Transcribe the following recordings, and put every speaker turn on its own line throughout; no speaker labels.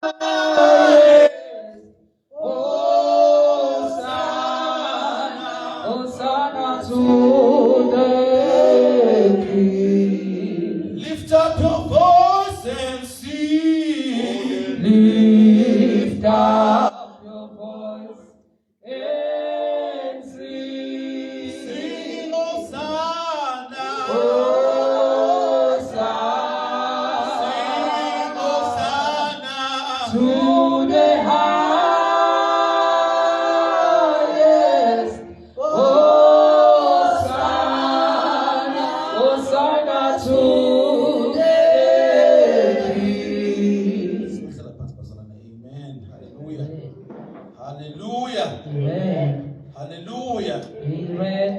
Hosanna to the King.
Lift up your voice and sing.
Lift up your voice and sing.
Sing Hosanna. Sing Hosanna.
To the highest. Hosanna. Hosanna to the King.
Amen. Hallelujah. Hallelujah.
Amen.
Hallelujah.
Amen.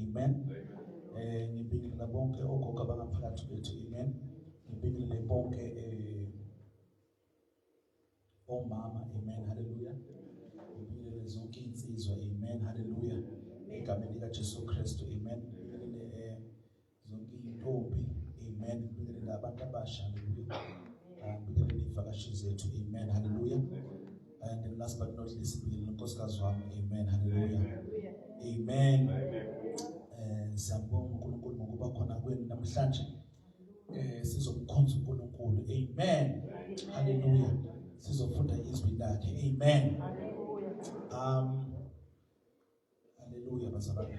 Amen. Ngibingelela bonke ogogo abangaphakathi kwethu. Amen. Ngibingelele bonke omama. Amen. Hallelujah. Ngibingelele zonke insizwa. Amen. Hallelujah. Egameni likaJesu Kristu. Amen. Ngibingelele zonke intombi. Amen. Ngibingelele abantu abasha. Hallelujah. Ngibingelele ivakashi zethu. Amen. Hallelujah. And then last but not least, ngibingelele unkosikazi wami. Amen. Hallelujah. Amen. Siyabonga uNkulunkulu ngokuba khona kwenu namhlanje. Sizomkhonza uNkulunkulu. Amen. Hallelujah. Sizofunda izwi lakhe. Amen. Hallelujah bazalwane.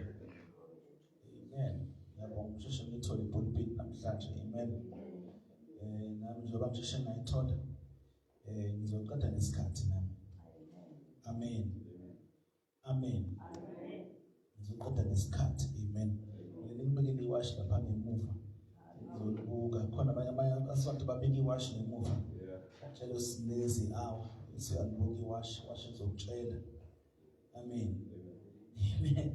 Amen. Ngiyabonga usheshe ngithola ipulpit namhlanje. Amen. Nami njengoba ngisheshe ngayithola ngizoqeda nesikhathi nami. Amen. Amen. Ngizoqeda nesikhathi. Amen. Ngibekele iwashi lapha ngemuva. Ngizolibuka khona abanye asonto babeka iwashi ngemuva. Njalo sinezi hour siyalibuka iwashi izokutshela. Amen. Amen.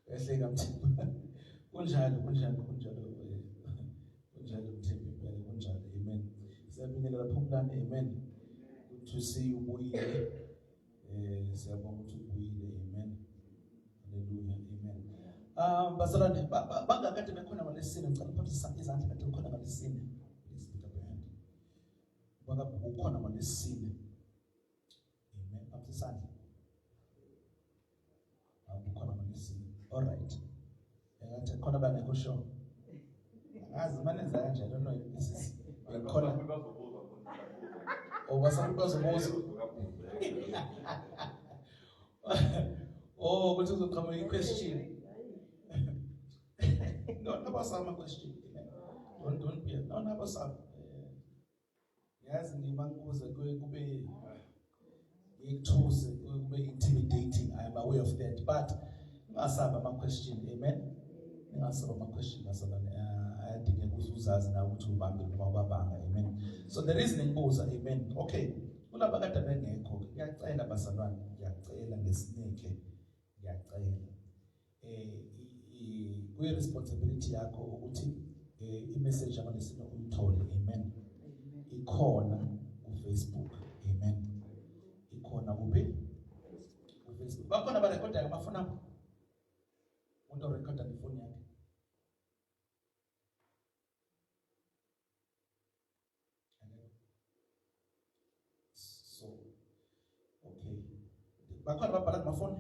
Uyahleka Mthembu. Kunjalo Mthembu impela kunjalo. Amen. Siyabingelela Phumlane. Amen. Good to see you ubuyile. Siyabonga ukuthi ubuyile. Amen. Hallelujah. Amen. Bazalwane bangakade bekhona ngalesine ngicela uphathisa izandla kade bekhona ngalesine. Please pick up your hand. Bangakade bekhona ngalesine. Amen. Phathisa izandla. Bekhona ngalesine. All right. Ngathi khona bangekho sure. Ngazi manenza kanjalo I don't know if this is khona. Basabantu bazobuza. Ukuthi uzoqhamuka i-question. Don't abasama question. Don't be. Don't abasama. Yazi ngimangibuza kube ngithuze kube intimidating. I am aware of that, but ngasaba ama question. Amen. Ngasaba ama question bazalwane. Ayadingeka uzuzazi na ukuthi ubambe noma ubabanga. Amen. So the reason ngibuza. Amen. Okay. Kulaba kade bengekho ngiyacela bazalwane, ngiyacela ngesineke. Ngiyacela kuyi responsibility yakho ukuthi i-message yamalesine uyithole. Amen. Ikhona ku-Facebook. Amen. Ikhona kuphi? Ku-Facebook. Bakhona barekhoda amafoni akho. Umuntu orekhoda ifoni yakhe. So okay. Bakhona babhala amafoni.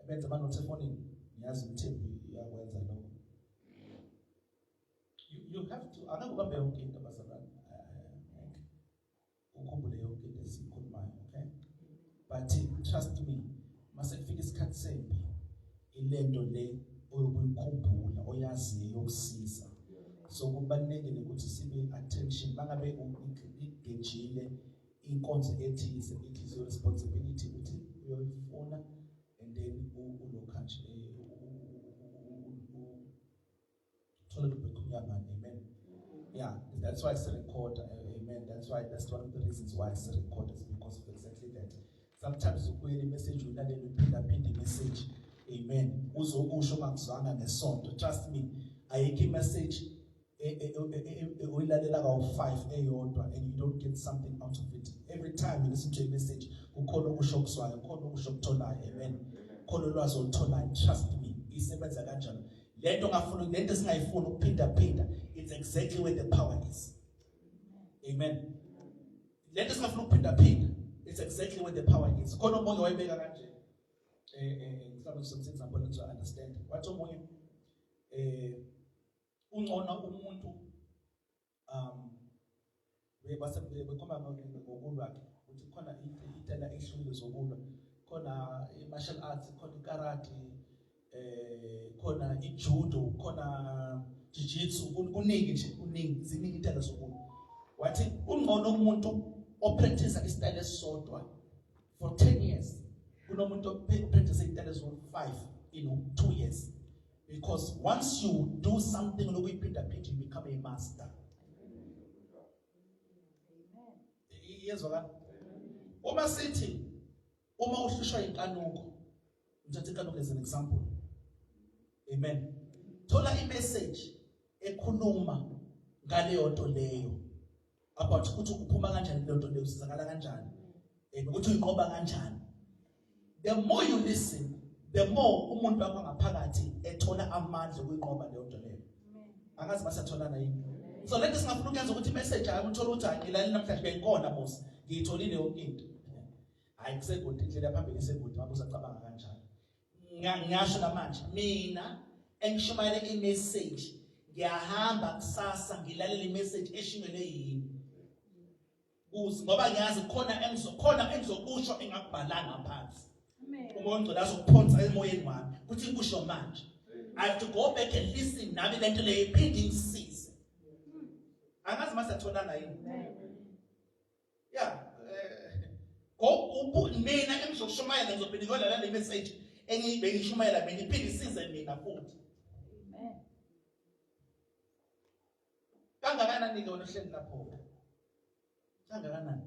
Benza amanothi efonini. Ngiyazi Mthembu uyakwenza lokho. You have to angakubambe yonke into bazalwane. Ukhumbule yonke into esikhulumayo, okay? But trust me, mase kufika isikhathi sempi ilento le oyokuyikhumbula oyaziyo yokusiza. So kubalulekile ukuthi sibe attention bangabe igejile inkonzo ethize, it is your responsibility ukuthi uyoyifuna and then ulokanje amen. Yeah, that's why it's a recorder. Amen. That's one of the reasons why it's a recorder, is because of exactly that. Sometimes you create a message, you not repeat the message. Amen. Trust me, I give message and you don't get something out of it. Every time you listen to a message, amen. Trust me, isebenza kanjalo. Lento ngafuna lento singayifuni ukuphinda, it's exactly where the power is. Amen. Lento singafuna ukuphinda, it's exactly where the power is. Khona umonge wayibeka kanje. Mhlawumbe some example to understand. Wathi umonge ungcona umuntu bekhomba ngokulwa ukuthi khona itela ehlule zokulwa, khona i-martial arts, khona i-karate, khona i-judo, khona jiu-jitsu, kuningi nje, ziningi itela zokulwa. Wathi ungcono umuntu opractice isitayile esisodwa for 10 years kunomuntu opractice itela ezo-5 in 2 years, because once you do something lokuyiphinda, you become a master. Yezwakala. Uma sithi uma uhlushwa inkanuko, ngithatha inkanuko as an example. Amen. Thola i-message ekhuluma ngaleyo nto leyo, about ukuthi uphuma kanjani leyo nto leyo, usizakala kanjani, ukuthi uyiqoba kanjani. The more you listen, the more umuntu wakho ngaphakathi ethola amandla okuyiqoba leyo nto leyo. Angazi basatholana yini? So lento singafuna ukuyenza ukuthi i-message hayi uthola ukuthi ngilali namhlanje bengikona boss, ngiyitholile yonke into. Hayi kusekude indlela phambili isekude, mabuza cabanga kanjalo. Ngiyasho namanje mina engishumayele i-message, ngiyahamba kusasa ngilalela i-message eshingele yini. Ngoba ngiyazi khona engizokusho engakubhalanga phansi. Umoya ongcwele azokuphonsa emoyeni wami ukuthi kusho manje. I have to go back and listen nami lento leyo iphinde ingisize. Angazi masatholana yini? Yeah. Mina engizokushumayela ngizophindikola le message engiyishumayela mina iphinde isize mina futhi. Amen. Kangakanani ke wena ohleli lapho? Kangakanani?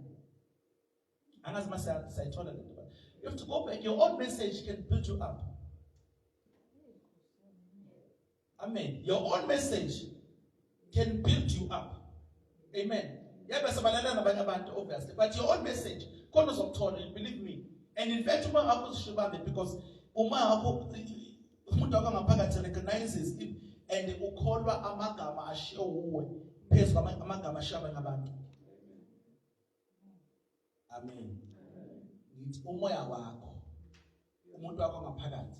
Angazi masayithola lento. You have to go back. Your own message can build you up. Amen. Your own message can build you up. Amen. Obviously, but your own message, believe me. And in fact, because recognizes it and ukolwa amagama ashiwe phezu amagama ashaba ngabantu. Amen. Ngithi umoya wakho, umuntu wakho ngaphakathi,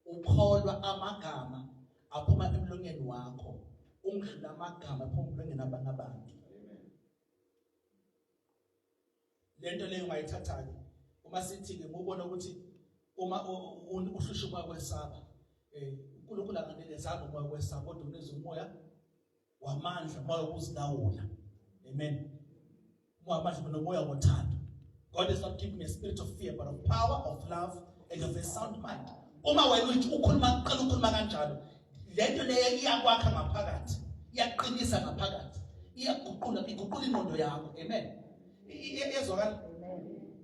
ukholwa amagama aphuma emlonyeni wakho, ungidlula amagama aphuma emlonyeni abanye abantu. Lento leyo ungayithatha ke uma sithi ke ubona ukuthi uma uhlushuma kwesaba, uNkulunkulu anganelezanga umoya kwesaba, kodwa uneze umoya wamandla, umoya wokuzilawula. Amen. Umoya wamandla nomoya wothando. God is not giving me a spirit of fear, but of power, of love, and of a sound mind. Uma wena uthi ukhuluma kanjalo, lento leyo iyakwakha ngaphakathi, iyaqinisa ngaphakathi, iguqula ingqondo yakho. Amen. Yezwakala.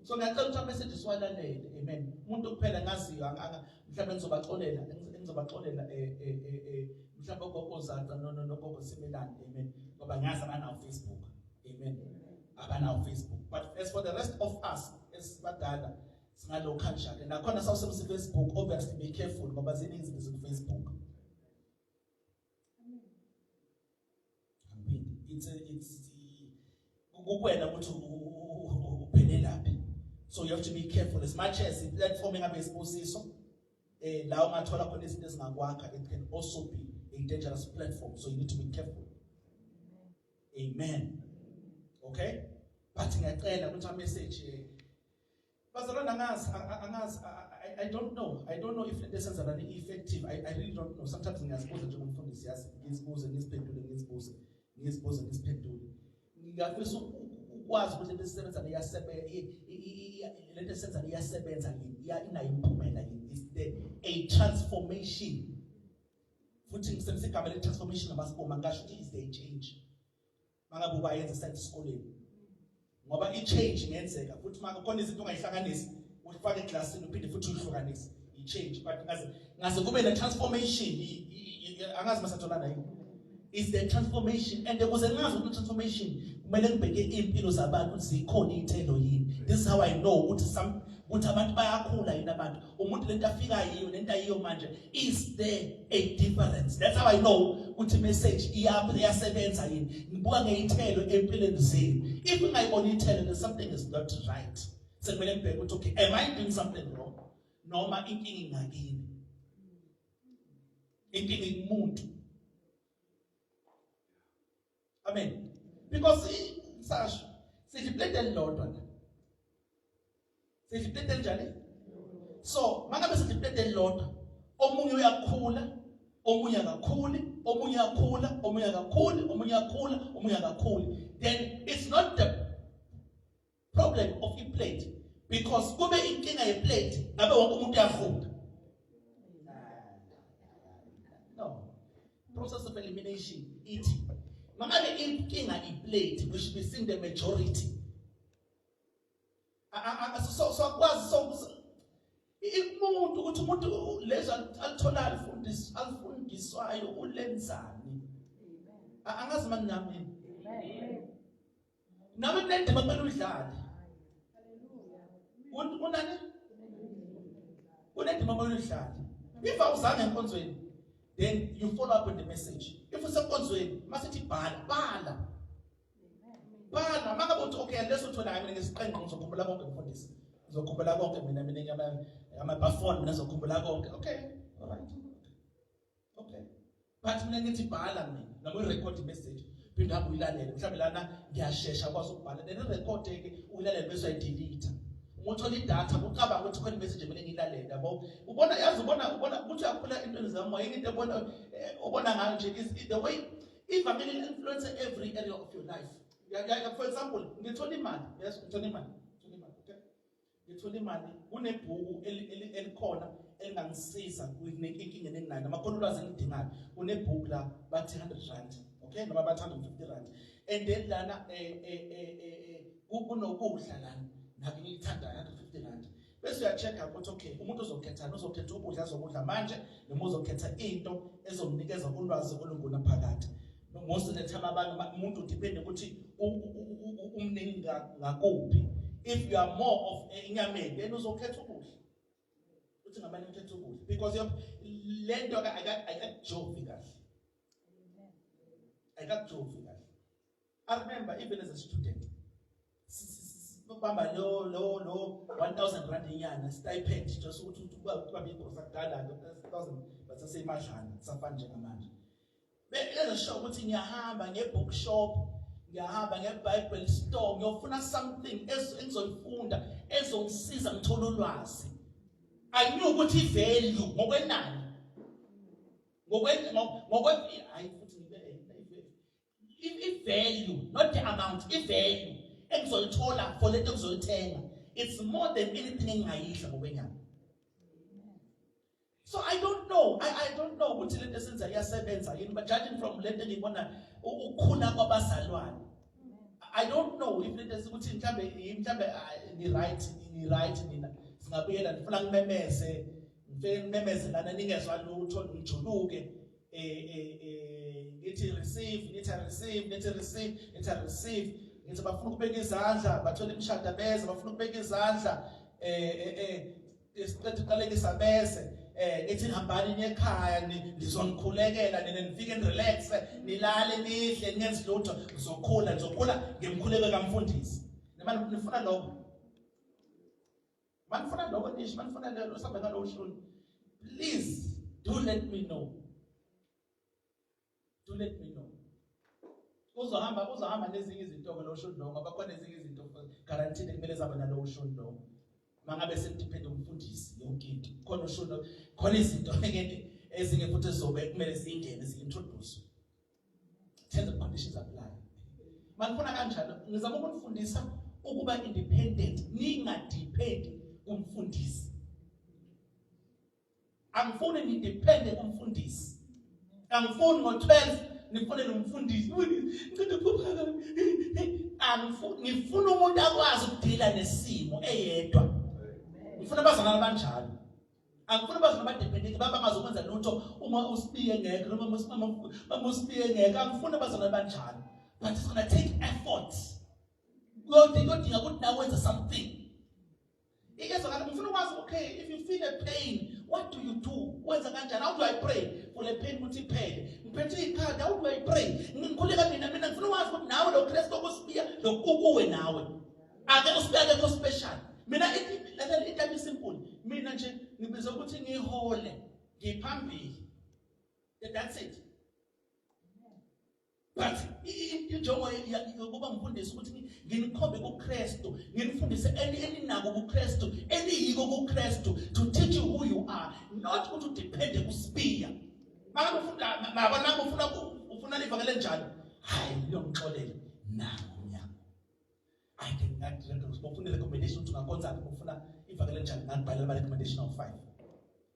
So ngiyacela ukuthi message siwalalele. Amen. Umuntu kuphela ngaziyo mhlawumbe ngizobaxolela mhlawumbe ugogo Zanza nogogo Simelane. Amen. Ngoba ngiyazi abanawo Facebook. Amen. Abanawo Facebook. But as for the rest of us, esibadala singalo kanjalo. Nakhona sawusebenzisa Facebook, obviously be careful ngoba ziningi izinto ku Facebook. It's kukwena ukuthi uphelelaphi. So you have to be careful as much as the platform engabe isibusiso la ungathola khona izinto ezingakwakha, it can also be a dangerous platform, so you need to be careful. Amen. Okay? But ngiyacela ukuthi a message bazalwana angazi I don't know if the lessons are really effective. I really don't know. Sometimes ngiyazibuza njengomfundisi ngizibuze ngiziphendule. Ngiyafisa ukwazi ukuthi lento esebenza iyasebenza inayimpumela yini. Is there a transformation? Futhi ngisebenzisa igama le transformation abasiboma ngasho ukuthi is there a change. Mangabe ubayenza site esikoleni. Ngoba i-change ngenzeka futhi manje khona izinto ongayihlanganisi ufake eclassini uphinde futhi uyihlukanise i-change, but ngaze kube le transformation angazi masatholana yini. Is the transformation, and there was another transformation kumele ngibheke impilo zabantu ukuthi zikhona ithelo yini. This is how I know ukuthi ukuthi abantu bayakhula yini abantu umuntu lento afika yiyo lento ayiyo manje is there a difference. That's how I know ukuthi message iyasebenza yini ngibuka ngeyithelo empilweni zenu. If ngayibona ithelo then something is not right. Sekumele ngibheke ukuthi okay, am I doing something wrong noma inkinga ingakini, inkinga ikumuntu. Amen. Because sasho sijiplete elilodwa la. Sijiplete njani? So mangabe sijiplete elilodwa omunye uyakhula omunye akakhuli omunye uyakhula omunye akakhuli omunye uyakhula omunye akakhuli, then it's not the problem of the plate, because kube inkinga yeplate ngabe wonke umuntu uyafunda. No. Process of elimination it. Mangabe inkinga iplate, we should be seeing the majority. So umuntu ukuthi umuntu lezo alithola alifundiswayo ulenzani. Angazi manje nami. Nami nendima kumele udlale. Unani? Unendima kumele udlale. If awuzange enkonzweni, then you follow up with the message. If usenkonzweni, masithi bhala. Bhala mangabe uthi okay leso thola mina ngesiqenqo ngizokhumbula konke mfundisi. Ngizokhumbula konke mina ama-phone mina ngizokhumbula konke. Okay. All right. Okay. But mina ngithi bhala mina noma urecord message phinda hamba uyilalele mhlawumbe lana ngiyashesha kwazi ukubhala then irecord ke uyilalele bese uyadelete. Ngothola idatha ucabanga ukuthi khona message mina ngiyilalele yabo. Ubona yazi ubona ukuthi akhula into zami wayini into ubona ngayo nje is the way ivangeli influence every area of your life. For example, ngithola imali. Yes, ngithola imali. Okay. Ngithola imali unebhuku elikhona elingangisiza kunenkinga engingayo namakhono ulwazi engidingayo. Unebhuku la bathi 100 rand. Okay, noma bathi 150 rand. And then lana kunokudla lana nake ngithanda 150 rand. Bese uya-check-a ukuthi okay umuntu uzokhetha ukudla azokudla manje noma uzokhetha into ezomnikeza ulwazi olungunaphakade. Most of the time abantu umuntu depende ukuthi umningi ngakuphi. If you are more of inyameni then uzokhetha ukudla. Uthi ngamanye ukhetha ukudla because lento ayikajove kahle. Ayikajove kahle. I remember even as a student bamba lo 1000 rand inyanga stipend just ukuthi kuba bikho sakudala 1000 basasemadlana safana njengamanje. Bese show ukuthi ngiyahamba nge-bookshop, ngiyahamba nge-Bible store, ngiyofuna something engizoyifunda ezongisiza ngithola ulwazi. I knew ukuthi i-value ngokwenani. I-value, not the amount, i-value engizoyithola for lento engizoyithenga. It's more than anything engingayidla ngokwenyanga. So I don't know. I don't know ukuthi lento esenza iyasebenza yini, but judging from lento ngibona ukukhula kwabazalwane. I don't know if lento ukuthi mhlambe ni right nina. Singabuyela ndifuna ngimemeze lana ningezwa lutho ngijuluke ngithi receive ngithi bafuna ukubeka izandla bathola imishado beze bafuna ukubeka izandla isiqethe iqalekisa bese ethi hambani nekhaya nizonikhulekela nina nifike nirelax nilale nidle nenze lutho ngizokhula ngemkhuleko kaMfundisi. Nemali nifuna lokho. Manifuna lokho nisho manifuna lo sabe ngalo shoni. Please do let me know. Do let me know. Uzohamba nezinye izinto lo shoni lo ngoba khona ezinye izinto guaranteed kumele zabe nalo shoni lo. Mangabe sendiphethe umfundisi yonke into khona usho khona izinto ngeke ezinye futhi ezobe kumele zingene zi-introduce terms and conditions apply. Manifuna kanjalo ngizama ukufundisa ukuba independent, ningadepend kumfundisi. Angifuni nidepende kumfundisi. Angifuni ngo-12 nifune nomfundisi. Ngifuna umuntu akwazi ukudila nesimo eyedwa. Ngifuna abazalwane abanjalo. Angifuna abazalwane abadependent bangazokwenza lutho uma usibiye ngeke noma usibiye ngeke. Angifuna abazalwane abanjalo. But it's going to take effort. Kodwa ukuthi nawenza something. Ikezwakala ngifuna ukwazi okay if you feel a pain what do you do? Wenza kanjani? How do I pray for the pain ukuthi iphele? Ngiphethe ikhadi how do I pray? Ngikhuleka mina ngifuna ukwazi ukuthi nawe lo Kristu okusibiya lo kuwe nawe. Ake usibeke ko special. Mina into simple. Mina nje ngibiza ukuthi ngihole ngiphambili. That's it. But injongo yokuba ngifundise ukuthi nginikhombe kuKristu, nginifundise eninako kuKristu, eniyiko kuKristu to teach you who you are, not to depend kusibiya. Maka ufunda nabona ufuna livakele njalo. Hayi ngiyongixolela nako nyaka. I can not ufuna recommendation to ngakonza ufuna ivakele njalo ngibhalela ama recommendation of 5.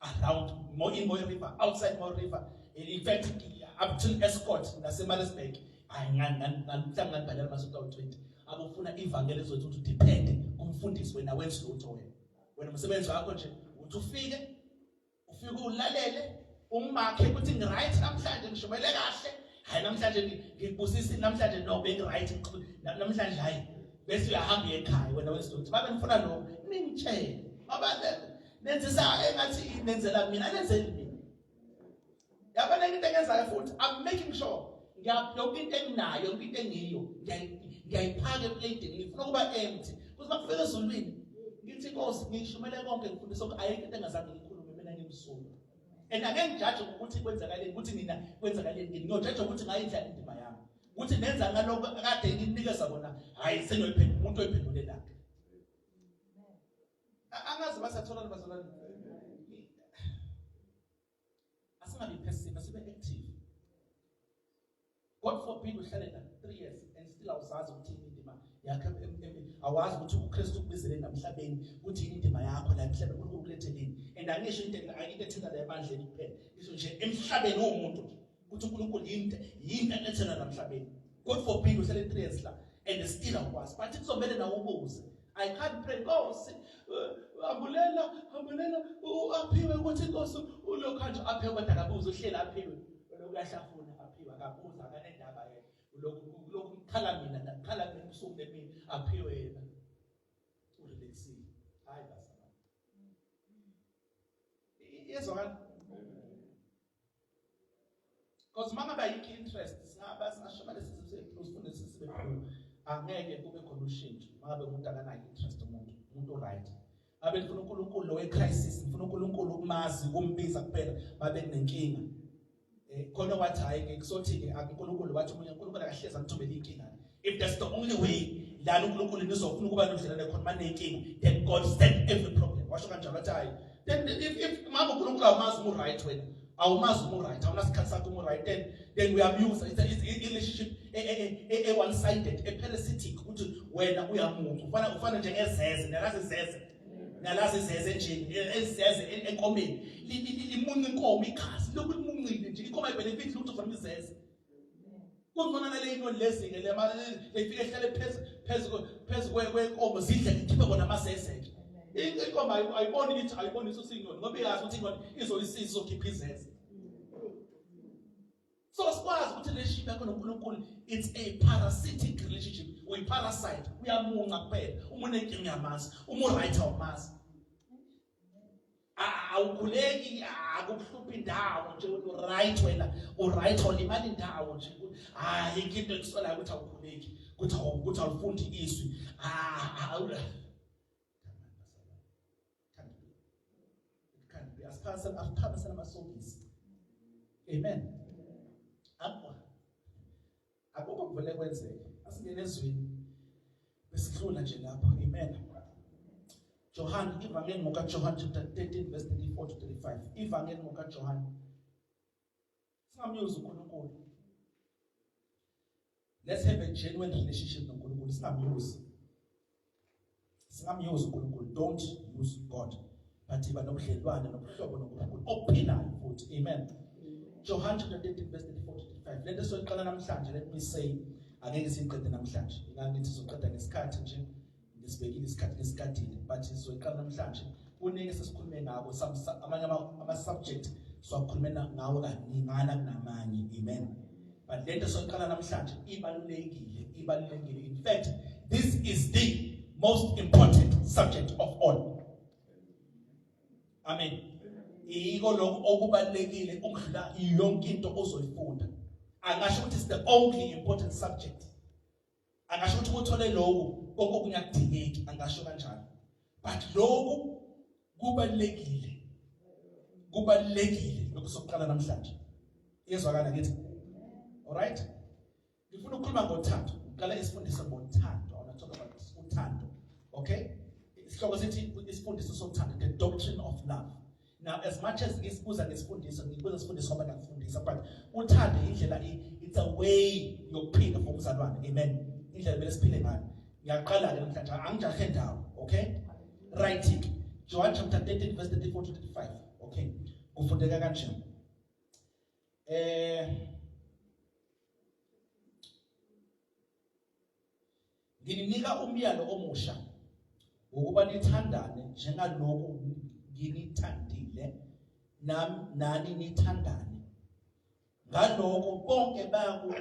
Around Moyo River, outside Moyo River. In fact, up till Escort, naseMaritzburg, ngangibhalela amasonto awu-20. Abufuna ivangeli zethu to depend kumfundisi wena wenza lutho wena. Wena umsebenzi wakho nje uthi ufike ulalele umakhe ukuthi ngiright namhlanje ngishomele kahle. Hayi namhlanje ngibusisi namhlanje no bengiright namhlanje hayi. Bese uyahamba ekhaya wena wenza lutho. Babe ngifuna lo ningitshele. Abantu nenzisa engathi nenzela mina nenzeli mina. Yabona into engenzayo futhi I'm making sure yonke into enginayo yonke into engiyo ngiyayiphaka eplate ngifuna kuba empty kuze makufika ezulwini ngithi Nkosi ngishumele konke ngifundisa ukuthi ayikho into engazange ngikhulume mina ngimsulu and ake ngijaje ukuthi kwenzakaleni ukuthi mina kwenzakaleni ngiyojaje ukuthi ngayidlala indima yami ukuthi nenza ngaloko akade nginikeza bona hayi sengiyoyiphendula umuntu oyiphendule la angazi basathola bazolana asingabi passive asibe active. God forbid uhlale na 3 years and still awuzazi ukuthi indima yakhe awazi ukuthi uKristu kubizele namhlabeni ukuthi indima yakho la emhlabeni ukuletheleni and angisho into ethinta la ebandleni kuphela ngisho nje emhlabeni womuntu ukuthi uNkulunkulu yinto elethela namhlabeni. God forbid uhlale 3 years la and still awuzazi but kuzomela nawo ubuze I can't pray Nkosi ambulela aphiwe ukuthi Nkosi ulokhanje aphiwe kodwa akabuza uhlela aphiwe lokuyahlafuna aphiwe akabuza akanendaba yena lokukhala mina ndakhala ngebusuku lemini aphiwe yena urelaxile hayi basana yezwakala because mama bayikho interest singasho lesifundise sibe angeke kube khona ushintsho ngabe umuntu akanayo interest umuntu right abe ngifuna uNkulunkulu lo wecrisis ngifuna uNkulunkulu ukumazi kumbiza kuphela babe nenkinga khona wathi hayi ngikusothi ke uNkulunkulu wathi uNkulunkulu akahleza ngithobela inkinga if that's the only way la uNkulunkulu nizofuna ukuba nodlelane khona manenkinga then God send every problem washo kanjalo wathi hayi then if mama uNkulunkulu awumazi umu right wena awumazi umu right awunasikhathi sakho umu right then we abuse it's a relationship a one sided a parasitic ukuthi wena uyamuntu ufana njengezeze nalazi zeze nje ezeze enkomeni limunca inkomo igazi lokulimuncile nje inkomo ibenefit lutho from izeze kungona nale into lezike lefike ehlale phezulu kwenkomo zidle ikhiphe bona amaseze inkomo ayiboni ukuthi ayiboni isingoni ngoba iyazi ukuthi ingoni izolisiza izokhipha izeze. So sikwazi ukuthi relationship yakho noNkulunkulu it's a parasitic relationship we parasite uyamunca kuphela umuntu enkinga uyamazi right awumazi awukhuleki akukuhlupha indawo nje right wena right olimala indawo nje hayi into ekusolayo ukuthi awukhuleki ukuthi awufundi izwi can't be asiphasana amasokisi amen. Akukho kuvele kwenzeke asingene ezweni besidlula nje lapho amen. John ivangeli ngoka John chapter 13 verse 34 to 35 ivangeli ngoka John singamyuza uNkulunkulu. Let's have a genuine relationship noNkulunkulu singamyuza uNkulunkulu don't use God but iba nobudlelwane nobuhlobo noNkulunkulu ophilayo futhi amen. John chapter 13 verse 34 to 35 lento soqala namhlanje let me say angeke siqede namhlanje ngithi sizoqeda ngesikhathi nje ngisibekile isikhathi lesikadile but sizoqala namhlanje kuningi sesikhulume ngabo amanye ama subject sokhulumena ngawo kaningana kunamanye amen. But lento soqala namhlanje ibalulekile in fact this is the most important subject of all Amen. Yiko lokho okubalekile ukudlula yonke into ozoyifunda. Angasho ukuthi it's the only important subject. Angasho ukuthi uthole lokho okungakudingeki, angasho kanjalo. But lokho kubalekile. Kubalekile lokho sokuqala namhlanje. Iyezwakala ngithi. All right? Ngifuna ukukhuluma ngothando. Ngicela isifundise ngothando. I want to talk about uthando. Okay? Isihloko sithi isifundiso sothando, the doctrine of love. Now, as much as ngisibuza ngesifundisa ngoba ngiyafundisa, but uthando indlela it's a way yokuphila for umzalwane. Amen. Indlela bele siphile ngayo. Ngiyaqala ke namhlanje angijahe ndawo, okay? Right it. John chapter 13 verse 34 to 35. Okay. Kufundeka kanje. Ngininika umyalo omusha ukuba nithandane njengalokhu nginithandile nani nithandane. Ngalokho bonke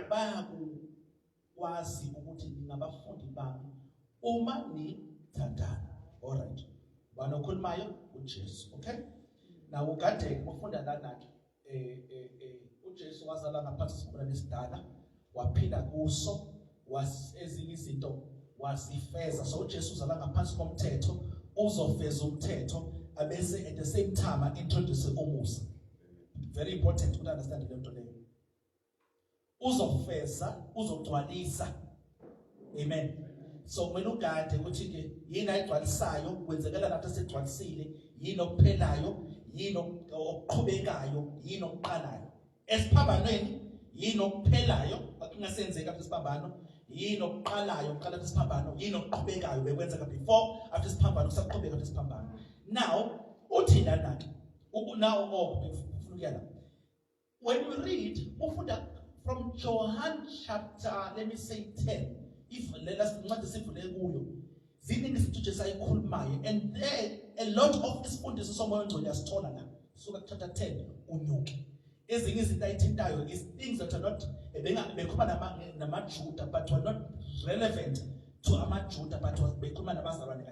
bayakwazi ukuthi ningabafundi bami uma nithandana. All right. Banokhulumayo uJesu, okay? Now ugade ufunda lana uJesu wazala ngaphansi kwesikhulu lesidala, waphila kuso, ezinye izinto wasifeza. So uJesu uzala ngaphansi komthetho, uzofeza umthetho abese at the same time introduce umusa. Very important to understand le nto leyo. Uzofeza, uzogcwalisa. Amen. So when ugade ukuthi ke yini ayigcwalisayo, kwenzekela lapho segcwalisile, yini okuphelayo, yini okuqhubekayo, yini okuqalayo. Esiphambanweni yini okuphelayo, akungasenzeka after isiphambano, yini okuqalayo, uqala isiphambano, yini okuqhubekayo bekwenzeka before after isiphambano, kusaqhubeka after isiphambano. Now, uthina nake. When you read, from John chapter, let me say 10, if let us not the simple and there a lot of this point is someone to just turn now. So chapter 10, unyuki. Is things that are not but were not relevant to Amajuda, but was become an ambassador.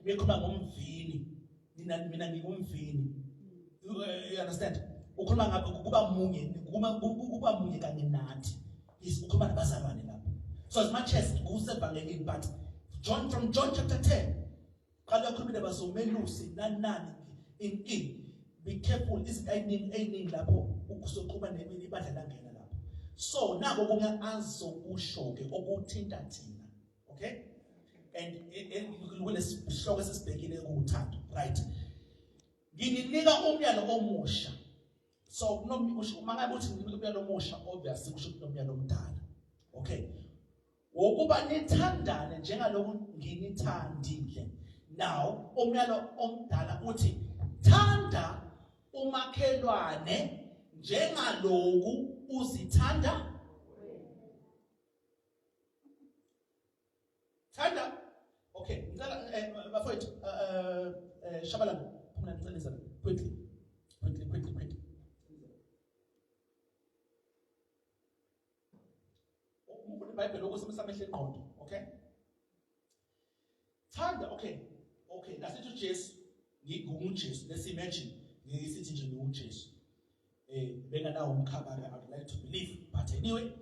You understand? So as much as but from John chapter 10, be careful, this so now we're going to answer okay? And we'll show us speaking right? So no obviously okay. Now umyalo omdala uthi thanda umakhelwane njengaloku uzithanda. Thanda. Okay, bafowethu Shabalala, phumula ngicela quickly. Bible okusemehle eqondo, okay? Thanda, okay, nasithi uJesu nginguJesu. Let's imagine ngisithi nje nginguJesu. Benganawo umkhaba I would like to believe, but anyway,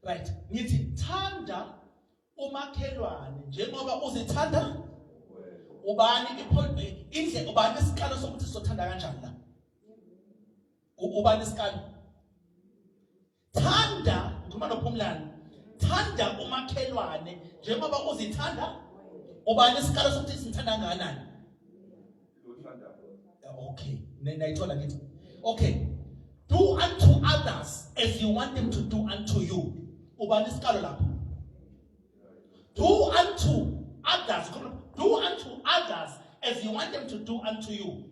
right? Ngithi thanda umakhelwane njengoba uzithanda. Ubani indle ubani isikalo sokuthi sothanda kanjani la? Ubani isikalo? Thanda, ngikhuluma noPhumlani. Thanda umakhelwane njengoba uzithanda. Ubani isikalo sokuthi sithanda kangakanani? Okay, nayithola ngithi. Okay. Do unto others as you want them to do unto you. Ubani isikalo lapho? Do unto others as you want them to do unto you.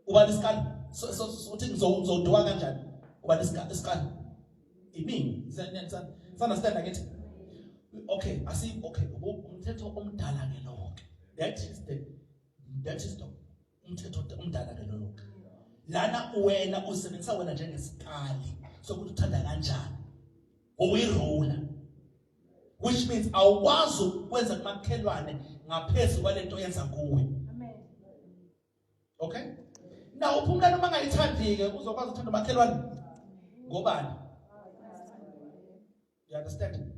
Ubani isikalo? So uthi ngizodwa kanjani? Ubani isikalo? Imini. Understand again? Okay, I see. Okay, umthetho omdala ke lokho. That is the umthetho omdala ke lokho. Lana wena usebenzisa wena njengesikali sokuthi uthanda kanjani. Uyirula. Which means awukwazi ukwenza kumakhelwane ngaphezulu kwalento yenza kuwe. Amen. Okay? Now uphumla noma angayithandi-ke uzokwazi ukuthanda umakhelwane ngobani? You understand?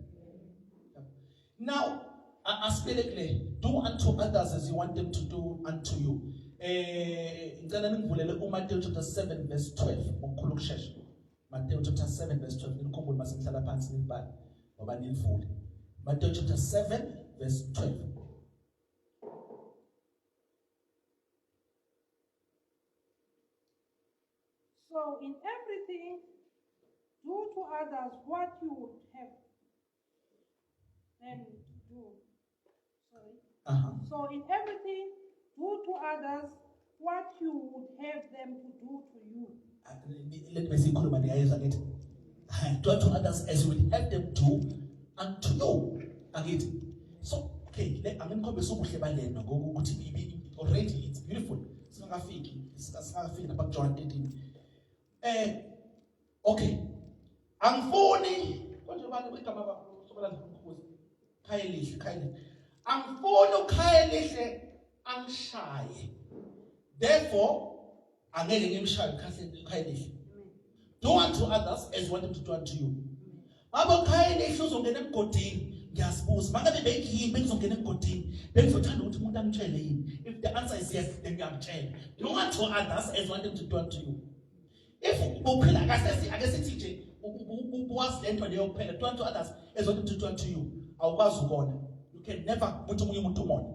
Now, asibelekile, do unto others as you want them to do unto you. Ngicela ningivulele uMateyu chapter 7 verse 12 ngokukhulu ukusheshsha. Matthew chapter 7 verse 12. Nikukhumbule masihlala phansi nibhale ngoba nilivule. Matthew chapter 7 verse 12.
So in everything, do to others what you would have them to do. Sorry. So in everything, do to others what you would have them to do to you.
Let me see, do unto others as you would have them do unto you. Again. So, okay, I'm going to go already, it's beautiful. It's not a feeling about John 18. Okay. Angifuni ukhayelihle angishaye. Therefore, angeke ngimshaye ukhayelihle. Do unto others as you want them to do unto you. Aba ukhayelihle uzongena emgodini. Ngiyazibuza mangabe bekuyini bengizongena emgodini bengizothanda ukuthi umuntu angitshele yini. If the answer is yes, then ngiyamtshela. Do unto others as you want them to do unto you. If uphila kahle ake sithi nje uwazi lento leyo kuphela, do unto others as you want them to do unto you. Awukwazi ukona. You can never put umuntu umona.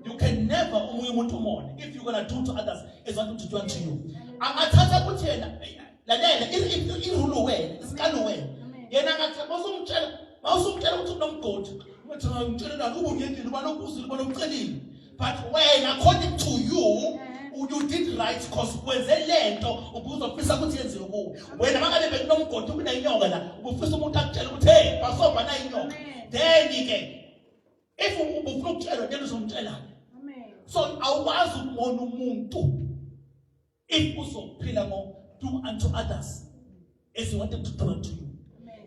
You can never umuntu umona if you're going to do to others as you want them to do unto you. Angathatha kuthi yena lalela irulu wena isikalo wena yena ngathi mawusumtshela ukuthi unomgodi uthi ngimtshela nalo ubungekile banokuzile banomcelile, but when according to you you did right because kwenze lento ubuzofisa ukuthi yenziwe kuwe. Wena mangabe bekunomgodi kunayinyoka la ubufisa umuntu akutshela ukuthi hey basoba na inyoka, then ke if ubufuna ukutshela then uzomtshela. So awukwazi ukubona umuntu if uzophila ngo do unto others as you want them to do unto you.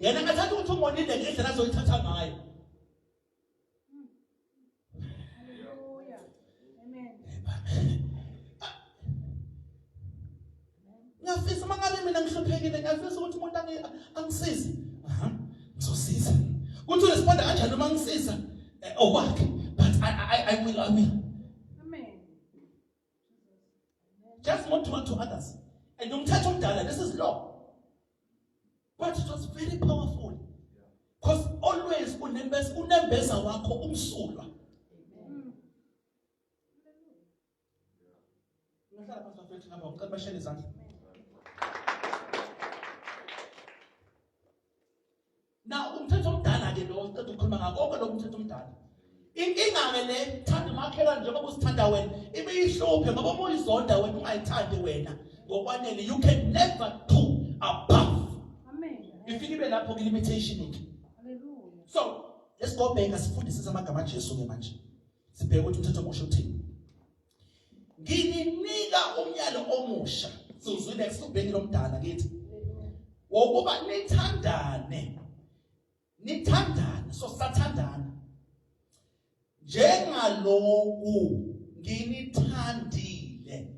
Yena ngathi ukuthi umonile ngendlela azoyithatha ngayo.
Hallelujah. Amen.
Ngiyafisa mangabe mina ngihluphekile ngiyafisa ukuthi umuntu angisize. Ngizosiza. Kuthi uresponda kanjani uma ngisiza? Okwakhe, but I will.
Amen.
Just not to unto others. And don't touch on that. This is law. But it was very powerful. Because always unembeza wako umsulwa. Now umthetho omdala ke lo ukhuluma ngakho lo umthetho omdala. Inkinga le thanda umakhelwane njengoba usithanda wena ibiyihluphe ngoba uma uyizonda wena ungayithandi wena ngokwanele. You can never do above.
Amen.
Ifike ibe lapho ke limitation iki.
Hallelujah.
So let's go back asifundise amagama aJesu ke manje. Sibheke ukuthi umthetho omusha uthini. Ngininika umyalo omusha. Sizwile kusubhekile omdala kithi. Wokuba nithandane. Nithandane, so sathandana. Njengaloku nginithandile.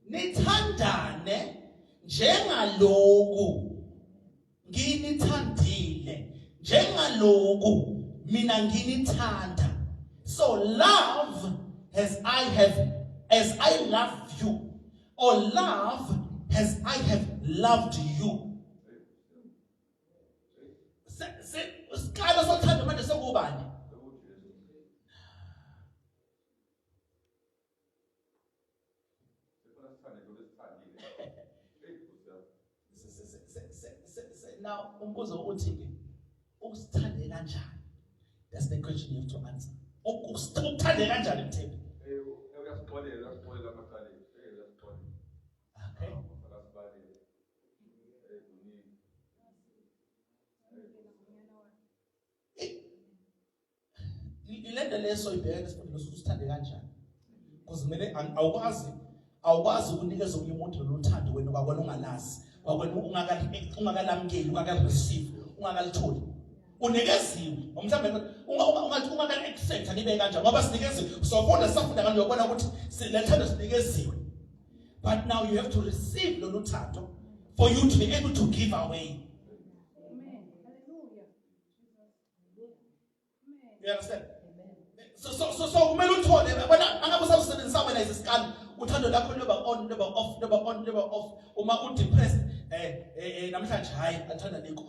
Nithandane njengaloku nginithandile. Njengaloku mina nginithanda. So love as I love you, or love as I have loved you. Sikhala sothanda manje sekubani? Now umbuzo uthi ke ukusithande kanjani? That's the question you have to answer. Ukuthande kanjani mthembu? Okay. Ilenda leso ibheka isifundelo sokusithande kanjani? Because kumele awukwazi ukunikeza umuntu umuntu lothando wena kwakwena ungalazi, kwakwena ungakalamkeli, ungakareceive, ungakalitholi. unikeziwe mhlawumbe ungaka accept nibe kanjani ngoba sinikeziwe sofunda safunda ngalo yobona ukuthi silethanda sinikeziwe. But now you have to receive lo luthando for you to be able to give away.
Amen. Hallelujah.
You understand? So kumele uthole bona angabe usawusebenzisa wena isikali uthando lakho loba on loba off uma u depressed namhlanje hayi athanda nikho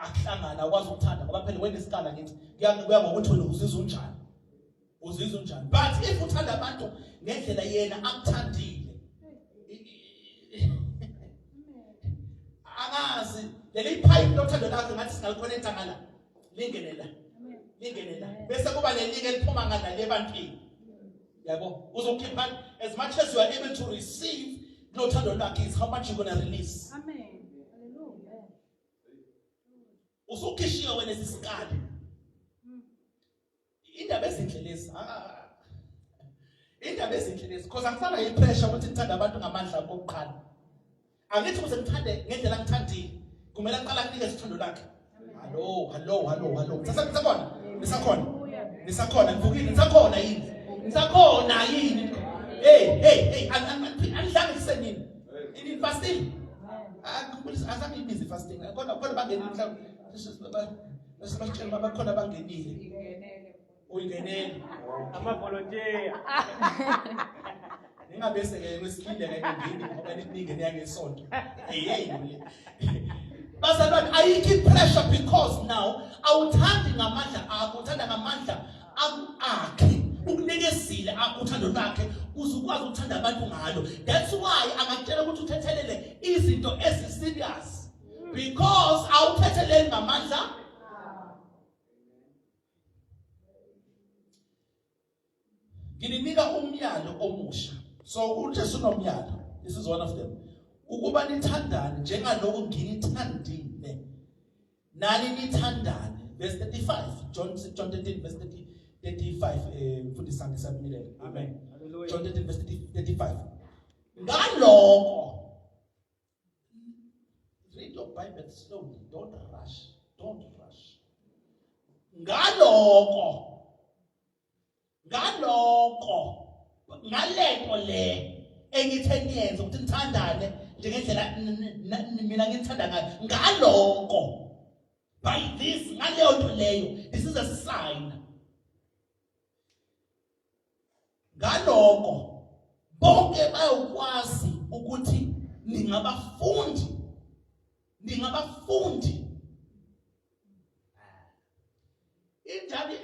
akuhlangana akwazi ukuthanda ngoba phela wena isikala ngithi kuya ngokuthi wena uzizwa unjani. But if uthanda abantu ngendlela yena akuthandile angazi leli pipe lothando lakho ngathi singalikhonetha ngala lingenela bese kuba lelinge liphuma ngala lebantwini yabo uzokhipha as much as you are able to receive no thando lakhe is how much you going to release.
Amen. Hallelujah.
Usukhishiya wena isisikali indaba ezinhlelezi because angifana ipressure ukuthi ngithanda abantu ngamandla kokuqala. Angithi ukuze ngithande ngendlela ngithandile kumele aqala kunike isithando lakhe. Hello. Nisakhona ngivukile nisakhona yini hey anidlange lisenini ini fasting azange busy fasting kodwa bangeni mhlawumbe sesibachela babakhona bangenile uyingenele
ama-volunteer
ningabese ke kwesikinde ngengini ngoba niningene yangesonto bazalwane ayikho pressure because now awuthandi ngamandla akho uthanda ngamandla akhe ukunikezile uthando lwakhe uzukwazi ukuthanda abantu ngalo. That's why angakutshela ukuthi uthethelele izinto ezi-serious because awuthetheleli ngamandla. Ngininika umyalo omusha. So uJesu unomyalo. This is one of them. Ukuba nithandane njengalokho nginithandile. Nani nithandane. Verse 35. John 13 verse 35 mfundisi ngisamile. Amen.
Hallelujah.
John 13 verse 35. Ngalokho. Read your Bible slowly. Don't rush. Ngalokho ngalento le engithe niyenze ukuthi nithandane njengendlela mina ngithanda ngayo ngalokho by this ngaleyo nto leyo this is a sign ngalokho bonke bayokwazi ukuthi ningabafundi injani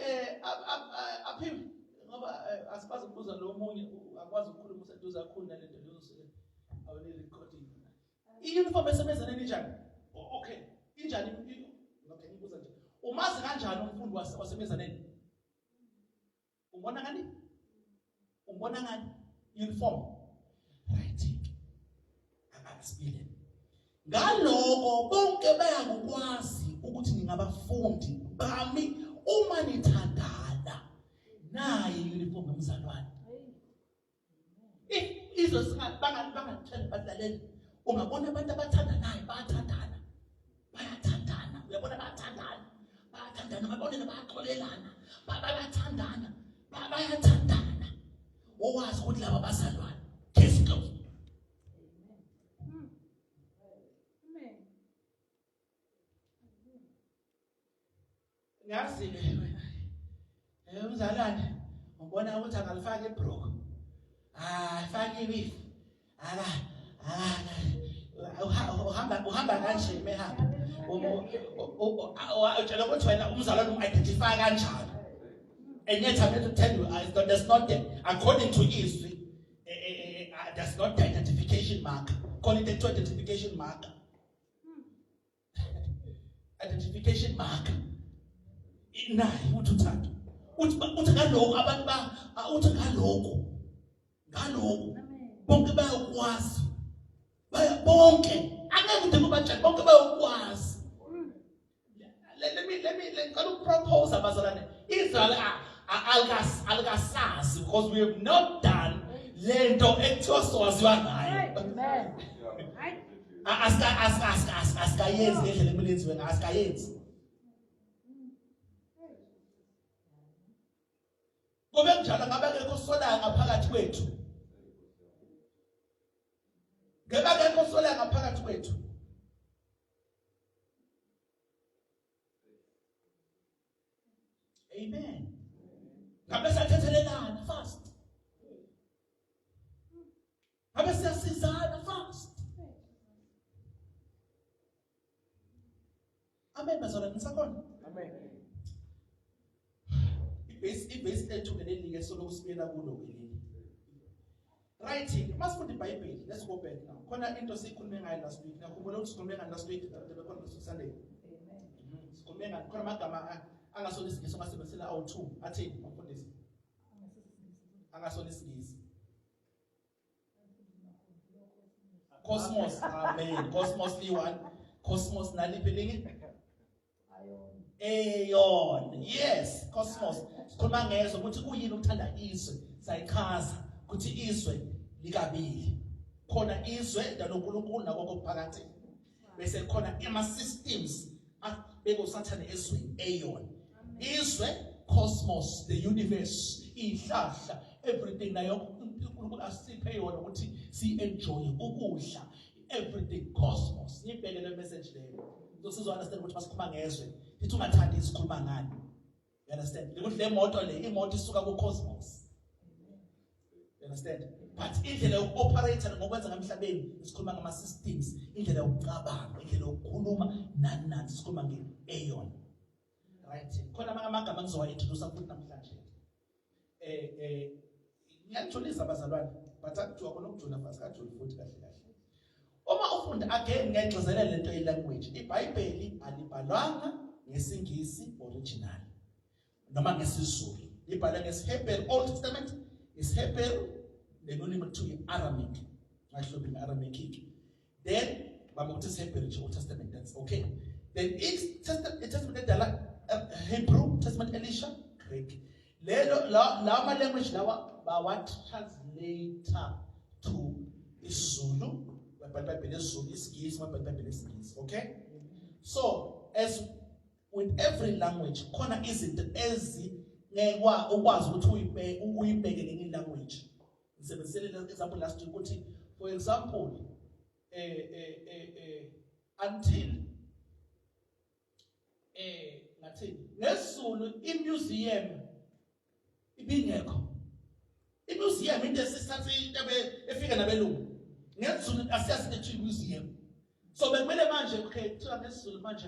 aphi ngoba asibazi ukubuza lo munye akwazi ukukhuluma useduze kakhulu nalento lezosele awune recording i-uniform esebenza nenjani okay injani okay ngibuza nje umazi kanjani umfundi wasebenza neni umbona ngani uniform right akasibile ngaloko bonke bayakwazi ukuthi ningabafundi bami uma nithandana naye uniform umzalwane. Izo bangathela badlalele ungabona abantu abathandanayo bayathandana uyabona bayathandana babona bayaxolelana bayathandana owazi ukuthi laba bazalwane case closed. Ngazi umzalwane ubona ukuthi akalifaki ibrook faki iwifi uhamba kanje mehamba utshela ukuthi wena umzalwane umu-identify kanjani and yet I'm going to tell you there's not there according to history there's not the identification marker according to identification marker identification marker naye uthi uthando uthi ngaloko abantu uthi ngaloko bonke bayakwazi bonke angeke ude kubatshela bonke bayakwazi. Let me ngicela ukupropose abazalwane Israel alikasazi because we have not done lento ekuthiwa sowaziwa ngayo. Asikayenzi ngendlela emulenziwe ngayo asikayenzi Ngoba kunjalo ngabe akekho osolayo ngaphakathi kwethu. Ngabe akekho osolayo ngaphakathi kwethu. Amen. Ngabe siyathethelelana fast. Ngabe siyasizana fast. Amen bazalwane nisakhona.
Amen.
Ibase lethu ngeleli solo sibuyela kulo ngeleli. Writing, masifunda iBhayibheli. Let's go back now. Khona into sikhulume ngayo last week. Ngakhumbula ukuthi sikhulume ngayo last week bekhona Sunday. Amen. Sikhulume ngayo khona amagama angasona isingisi ngasebenzisela awu2 athini mfundisi. Angasona isingisi. Cosmos, amen. Cosmos li1, cosmos naliphi Aeon. Yes, cosmos. Sikhuluma ngezo ukuthi kuyini ukuthanda izwe. Sayichaza ukuthi izwe likabili. Khona izwe lanoNkulunkulu nakho phakathi. Bese khona ama systems abeko sathane ezweni Aeon. Izwe, cosmos, the universe, ihlahla, everything nayo uNkulunkulu asiphe yona ukuthi si enjoy ukudla, everything cosmos. Ngibheke le message leyo. Sizwa understand ukuthi masikhuluma ngezwe. Ithi ungathandi isikhuluma ngani. You understand? Ukuthi le moto le imoto isuka ku cosmos. You understand? But indlela yokuoperate ngokwenza ngamhlabeni isikhuluma ngama systems, indlela yokucabanga, indlela yokukhuluma nani sikhuluma nge-Aeon. Right? Khona amagama engizowa introduce futhi namhlanje. Ngiyajolisa abazalwane, but akuthiwa khona ukujula fast kajuli futhi kahle kahle. Uma ufunda again ngiyagcizelela lento ye-language. IBhayibheli alibhalwanga ngesingisi original noma ngesizulu. Libhalwe ngesiHebrew Old Testament, isiHebrew lenonime to Aramaic. Ngahlobi Aramaic. Then bamuthi isiHebrew Old Testament, that's okay. Then each testament Hebrew Testament Elisha Greek. La language lawa bawa translator to isiZulu. Okay? So, as with every language, khona izinto ngekwa ukwazi ukuthi uyibheke ngenye language. Ngisebenzisele example last week ukuthi, for example, until ngathi ngesizulu imuseum ibingekho. Imuseum into esisathe efika nabelungu. Ngezulu asiyazi ukuthi museum. So bekumele manje okay kuthiwa ngesizulu manje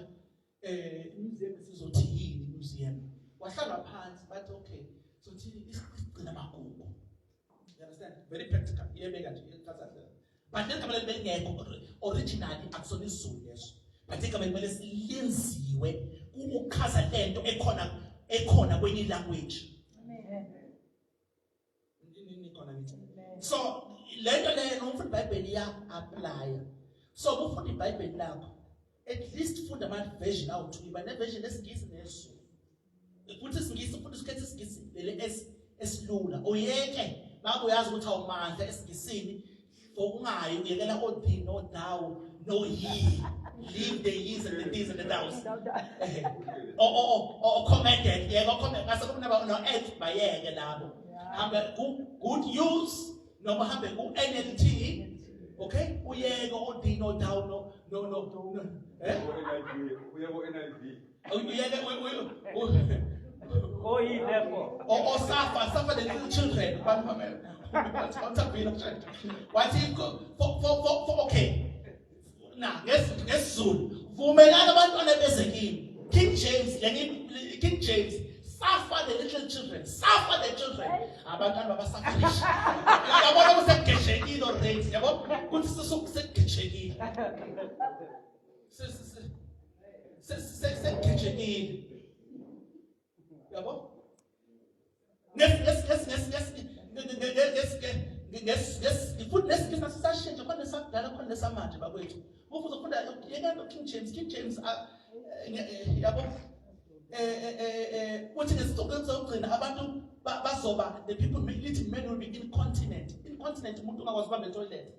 museum sizothi yini museum. Wahlala phansi but okay so thini isigcina amagugu. You understand? Very practical. Iyebeka nje ichaza nje. But then kamele bengekho originally akusona isizulu yeso. But kamele silenziwe ukuchaza lento ekhona kwenye language. Amen. So lento le ngumfunda iBhayibheli ya apply. So ufunda iBhayibheli lakho at least funda ama version awu2 iba ne version esingisi neso. Futhi isingisi futhi isikhathi isingisi lele esilula. Uyeke ngabe uyazi ukuthi awumandla esingisini ungayi uyekela othi no thou no ye. Leave the ye's and the these and the thous. Commented. Yeah, comment. Ngase kuba no earth bayeke labo. Hambe good use no hambe ku NLT. Okay? Uyeke othi no thou no. Eh?
Uyeko NIV.
Uyeke
Oh, ye therefore.
or suffer the little children. What if for okay? Now, ngesizulu vumelana abantwana bezekini. King James suffer the little children, suffer the children. Abantwana babasafisha. Yabona kusekugeshekile already. Yabona kuthi sesukugeshekile. Sekugeshekile. Yabo? Yes. Put let's give us a change. Upon the South Carolina, the Samaj, but wait. What was the King James? What is talking about Basoba? The people little men will be incontinent. Incontinent, Mutunga was one the toilet.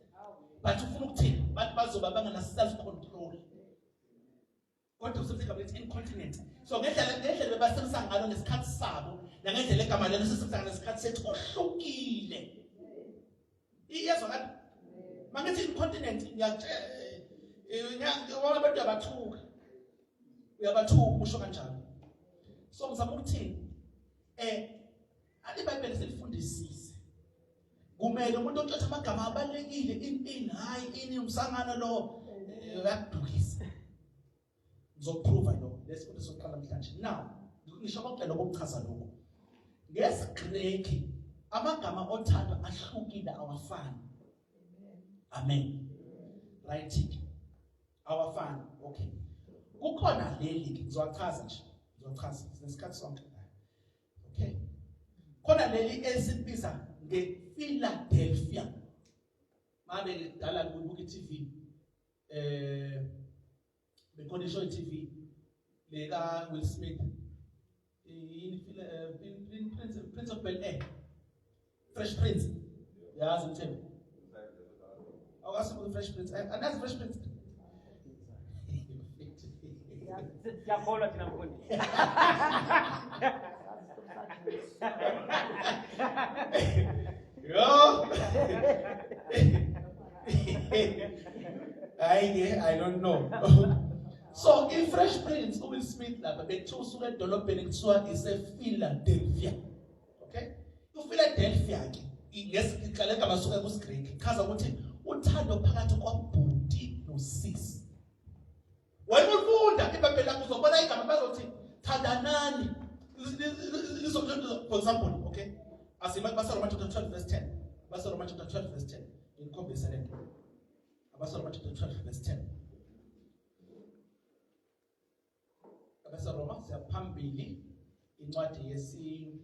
But to Fukti, but Basoba Bang and self-control. What to something about incontinent? So get the Basan Sang, I don't cut sabo. nangendlela egama lelo sesihlangana nesikhathi sethu ohlukile. Iyezwa kanti mangithi incontinent ngiyabona abantu uyabathuka usho kanjalo. So ngizama ukuthini iBhayibheli selifundisise kumele umuntu othatha amagama abalekile impini hayi ini umsangano lo uyadukisa. Ngizoprova lo lesifundo sokuqala namhlanje. Now ngisho kokuqala ukuchaza lokho ngesiGreki amagama othando ahlukile awafani. Amen. Right? Awafani. Okay. Kukhona leli ngizochaza nje. Ngizochaza nesikhathi sonke. Okay. Khona leli esibiza ngePhiladelphia. Mabe ngidala ngibuka iTV. Bekhona ishow iTV leka Will Smith. Prince of Bel-Air. Fresh Prince. Yazi uthemba. Awasho Fresh Prince. Another Fresh Prince.
Yakhola thina mfundi.
Yo. I don't know. So in Fresh Prince, Will Smith lapha bethusuka edolobheni kuthiwa isePhiladelphia. Okay? UPhiladelphia ke ngesiqale ngamasuka kusiGreki chaza ukuthi uthando phakathi kwabhuti nosisi. Wena ufunda iBhayibheli lakho uzobona igama bazothi thandanani. For example, okay? Asima baseRoma chapter 12 verse 10. BaseRoma chapter 12 verse 10. Ngikhombisa lento. AbaseRoma chapter 12 verse 10. AbaseRoma siyaphambili incwadi yesi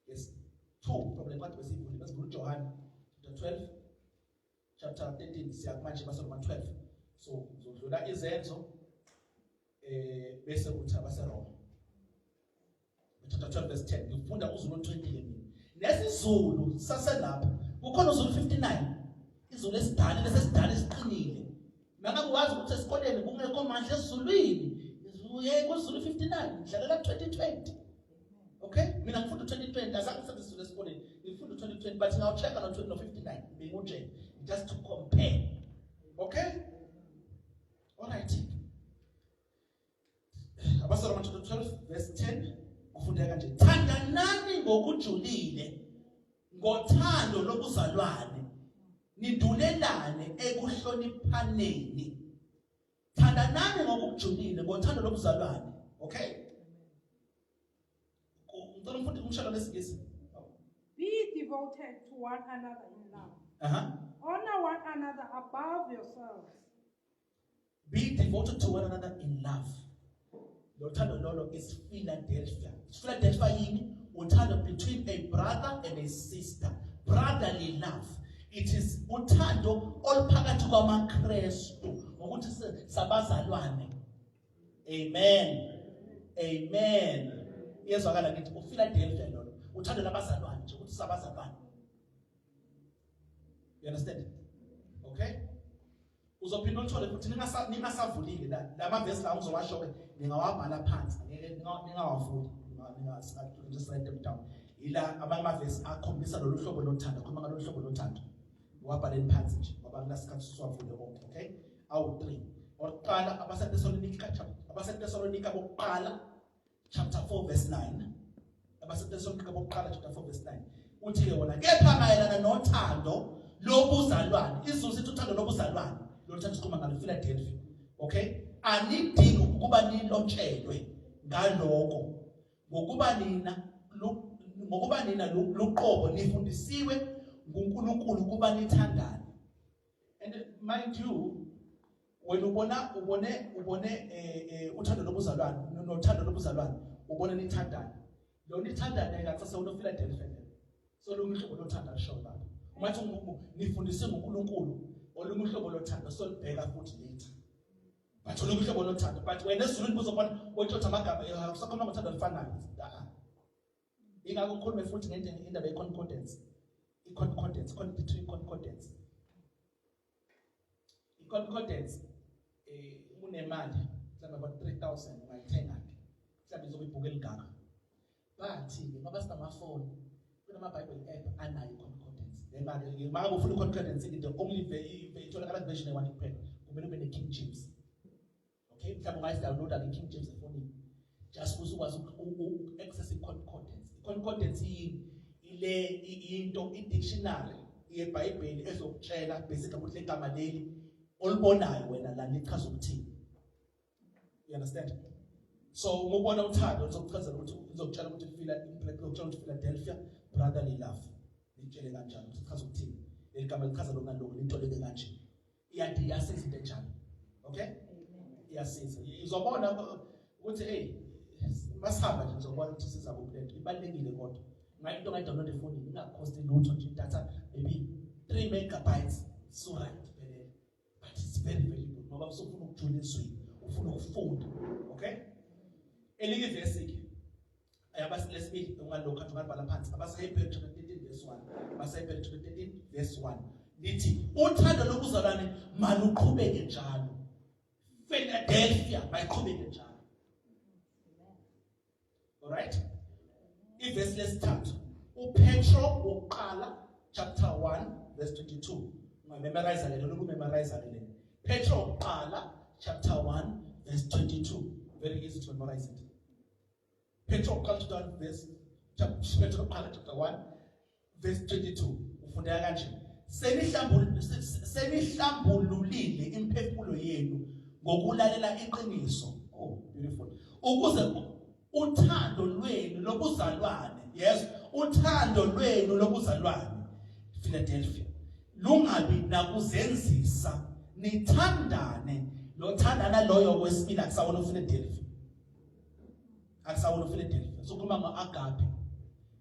2 from the part besivuli besivuli John chapter 12 chapter 13 siyakumanje baseRoma 12. So uzodlula izenzo bese uthi abaseRoma chapter 12 verse 10 ngifunda uZulu 20 mina nesizulu saselapha kukhona uZulu 59 izulu esidala lesidala esiqinile mangakuwazi ukuthi esikoleni kungekho manje esizulwini uye kuZulu 59 ngidlalela 2020. Okay, mina ngifunda 2020 azange ngisebenzise esikoleni ngifunda 2020 but now check on 2059 bengunje just to compare. Okay, all right. AbaseRoma chapter 12 verse 10 kufundeka kanje thandanani ngokujulile ngothando lokuzalwane nidulelane ekuhloniphaneni. Thandanani ngokujulile ngothando lokuzalwane. Okay, ngicela mfundi umshalo lesingisi.
Be devoted to one another in love. Honor one another above yourselves.
Be devoted to one another in love. Uthando lolo is Philadelphia. Philadelphia yini? Uthando between a brother and a sister. Brotherly love. It is uthando oluphakathi kwamaKristu ngokuthi sabazalwane. Amen. Amen. Yezwakala ngithi uPhiladelphia lolo uthando labazalwane nje ukuthi sabazalwane. You understand? Okay? Uzophinda uthole ukuthi ningasavulile la mavesi la uzowasho ke ningawabhala phansi ningawavuli just write them down. Ila amavesi akhombisa lolu hlobo lothando khoma ngalolu hlobo lothando wabhaleni phansi nje ngoba kunasikhathi siwavule konke. Okay, awu 3 oqala abaseTesalonika bokuqala chapter 4 verse 9. AbaseTesalonika bokuqala chapter 4 verse 9 uthi ke wona kepha mayelana nothando lobuzalwane izulu sithi uthando lobuzalwane lothando sikhuluma ngalo Philadelphia. Okay, anidingi ukuba nilotshelwe ngaloko ngokuba nina luqobo nifundisiwe nguNkulunkulu ukuba nithandane. And mind you, when ubone uthando lobuzalwane nothando lobuzalwane ubone nithandane lo nithandane ngathi sewuno Philadelphia so lo uhlobo lothando alisho lapha umathi nifundise nguNkulunkulu olunye uhlobo lothando solibheka futhi later. But olunye uhlobo lothando but wena esizulwini uzobona othatha amagama usakhuluma ngothando olufanayo. Ingakho ukhulume futhi ngendaba yeconcordance. I-concordance between concordance. I-concordance unemali mhlawumbe about 3,000 ungayithenga mhlawumbe izobe ibhuku eligaka bathi ngoba sinamafoni kunama-Bible app anayo concordance. Then manje ufuna concordance the only itholakala version eyi-1 kuphela kumele ube ne-King James. Okay, mhlawumbe ungayisidownloada le-King James efonini just ukuze ukwazi uku-access i-concordance. I-concordance ile into i-dictionary yeBhayibheli ezokutshela basically ukuthi le gama leli olibonayo wena la lichaza ukuthini. You understand? So ngubona uthando uzokuchazela ukuthi uzokutshela ukuthi Philadelphia brotherly love. Litshele kanjani ukuthi ichaza ukuthini. Le gama lichaza lokho nalokho into leke kanje. Iyasiza into enjalo. Okay? Iyasiza. Uzobona ukuthi hey masihamba nje uzobona ukuthi siza kuplate. Ibalekile kodwa. Ngathi into ngayidownload efonini ingakhosti lutho nje data maybe 3 megabytes so right phela. But it's very very good. Ngoba usufuna ukujula izwi, ufuna ukufunda. Okay? Elinye verse ke ayabasilesibili ungalokho athi ungabhala phansi abasayiphethe 13 verse 1 basayiphethe 13 verse 1 lithi uthando lokuzalwane maluqhubeke njalo Philadelphia mayiqhubeke njalo. All right, iverse lesithathu uPetro wokuqala chapter 1 verse 22 ungamemorize le lokhu memorize le Petro wokuqala chapter 1 verse 22 very easy to memorize it. Petro wokuqala verse chapter 1 verse 22 ufundeka kanje senihlambululile imphefumulo yenu ngokulalela iqiniso. Oh beautiful. Ukuze uthando lwenu lobuzalwane, yes, uthando lwenu lobuzalwane Philadelphia lungabi nakuzenzisa nithandane lothandana loyo kwesibili akusawona uPhiladelphia. Akusawona uPhiladelphia. So kuma nga-agape.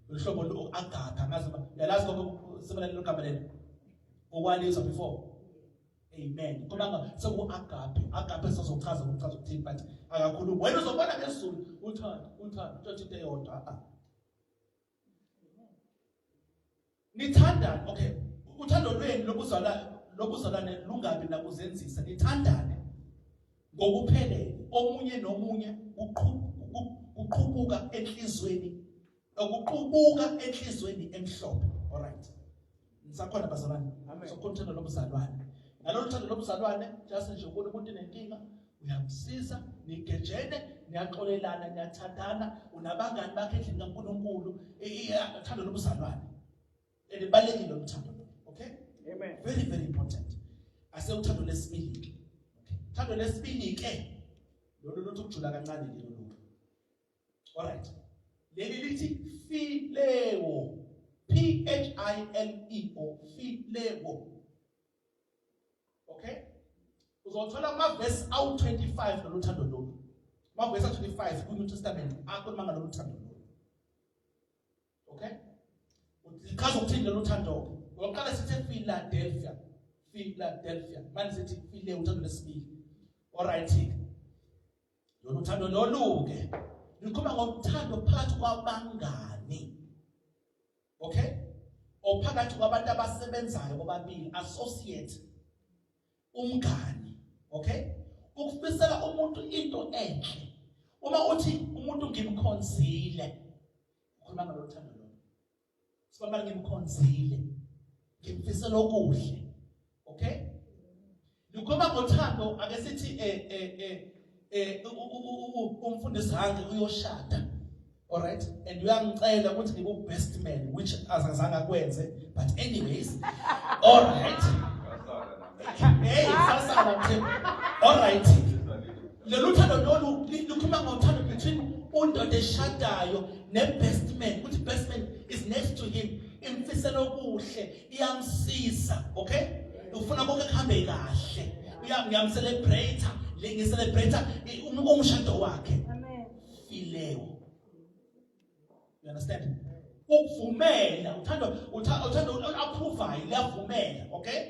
Uhlobo lo-agape angazi yalazi ngoba sibonile lo gama lelo. Okwalizwa before. Amen. Kuma nga seku-agape. Agape sizochaza ukuthini but akakhuluma. Wena uzobona ngesizulu uthando into eyodwa. Nithandane. Okay. Uthando lwenu lobuzalwane lungabi nakuzenzisa nithandane ngokuphelele omunye nomunye uqhubuka enhlizweni emhlophe. All right, nisakhona bazalwane. So uthando lobuzalwane ngalolu thando lobuzalwane just nje ubona umuntu enenkinga uyamsiza nigejene niyaxolelana niyathandana unabangani bakhe endlini kaNkulunkulu. Uthando lobuzalwane elibalekile lo thando. Okay?
Amen.
Very very important. Ase uthando lesibili. Okay. Uthando lesibili ke lolu luthi ukujula kancane lelo lokho. All right. Leli lithi phileo. Phileo. Phileo. Okay? Uzothola ama verse awu 25 lolu thando lolu. Ma verse 25 ku New Testament akhuluma ngalolu thando lolu. Okay? Because ukuthini lolu thando Wakala sithi Philadelphia. Manje sithi Phileo uthando lesibili. All right. Lolu thando lolu ke likhuluma ngothando phakathi kwabangani. Okay? Ophakathi kwabantu abasebenzayo bobabili, associate, umngani. Okay? Ukufisela umuntu into enhle. Uma uthi umuntu ngimkhonzile, ukhuluma ngalolu thando lolu. Sibona ngimkhonzile. Ngimfisela okuhle. Okay? Likhuluma ngothando ake sithi umfundisi hange uyoshada. All right? And uyangicela ukuthi ngibe best man which azange akwenze but anyways all right. Hey, all right. Lolu thando lolu likhuluma ngothando between undoda eshadayo ne-best man. Ukuthi best man is next to him. Imfisela okuhle iyamsiza. Okay? Ufuna konke kuhambe kahle. Uyamcelebrate, ngicelebrate umshado wakhe.
Amen.
Phileo. You understand? Ukuvumela, uthando approve liyavumela, okay?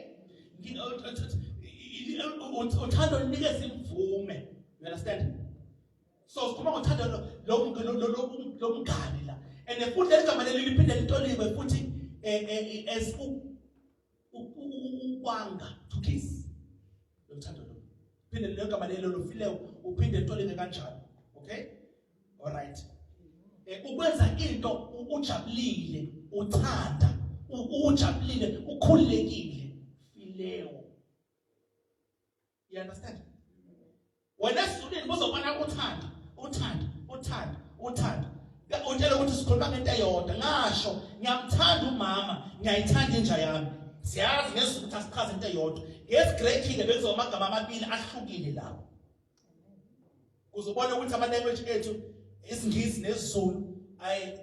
Uthando linikeza imvume. You understand? So kuma ngothando lomngani la. And futhi legama leli liphinde litoliwe futhi as ukwanga to kiss. Lothando lo. Phinde legama leli lo Phileo uphinde litoliwe kanjalo. Okay? All right. ukwenza into ujabulile, uthanda, ujabulile, ukhululekile, phileo. You understand? Wena esizulwini buzobona uthanda. Utshela ukuthi sikhuluma ngento eyodwa, ngasho ngiyamthanda umama, ngiyayithanda inja yami. Siyazi ngesizulu ukuthi asichaze into eyodwa. NgesiGrekile bekuzoba amagama amabili ahlukile lapho. Uzobona ukuthi ama-language ethu isiNgisi nesiZulu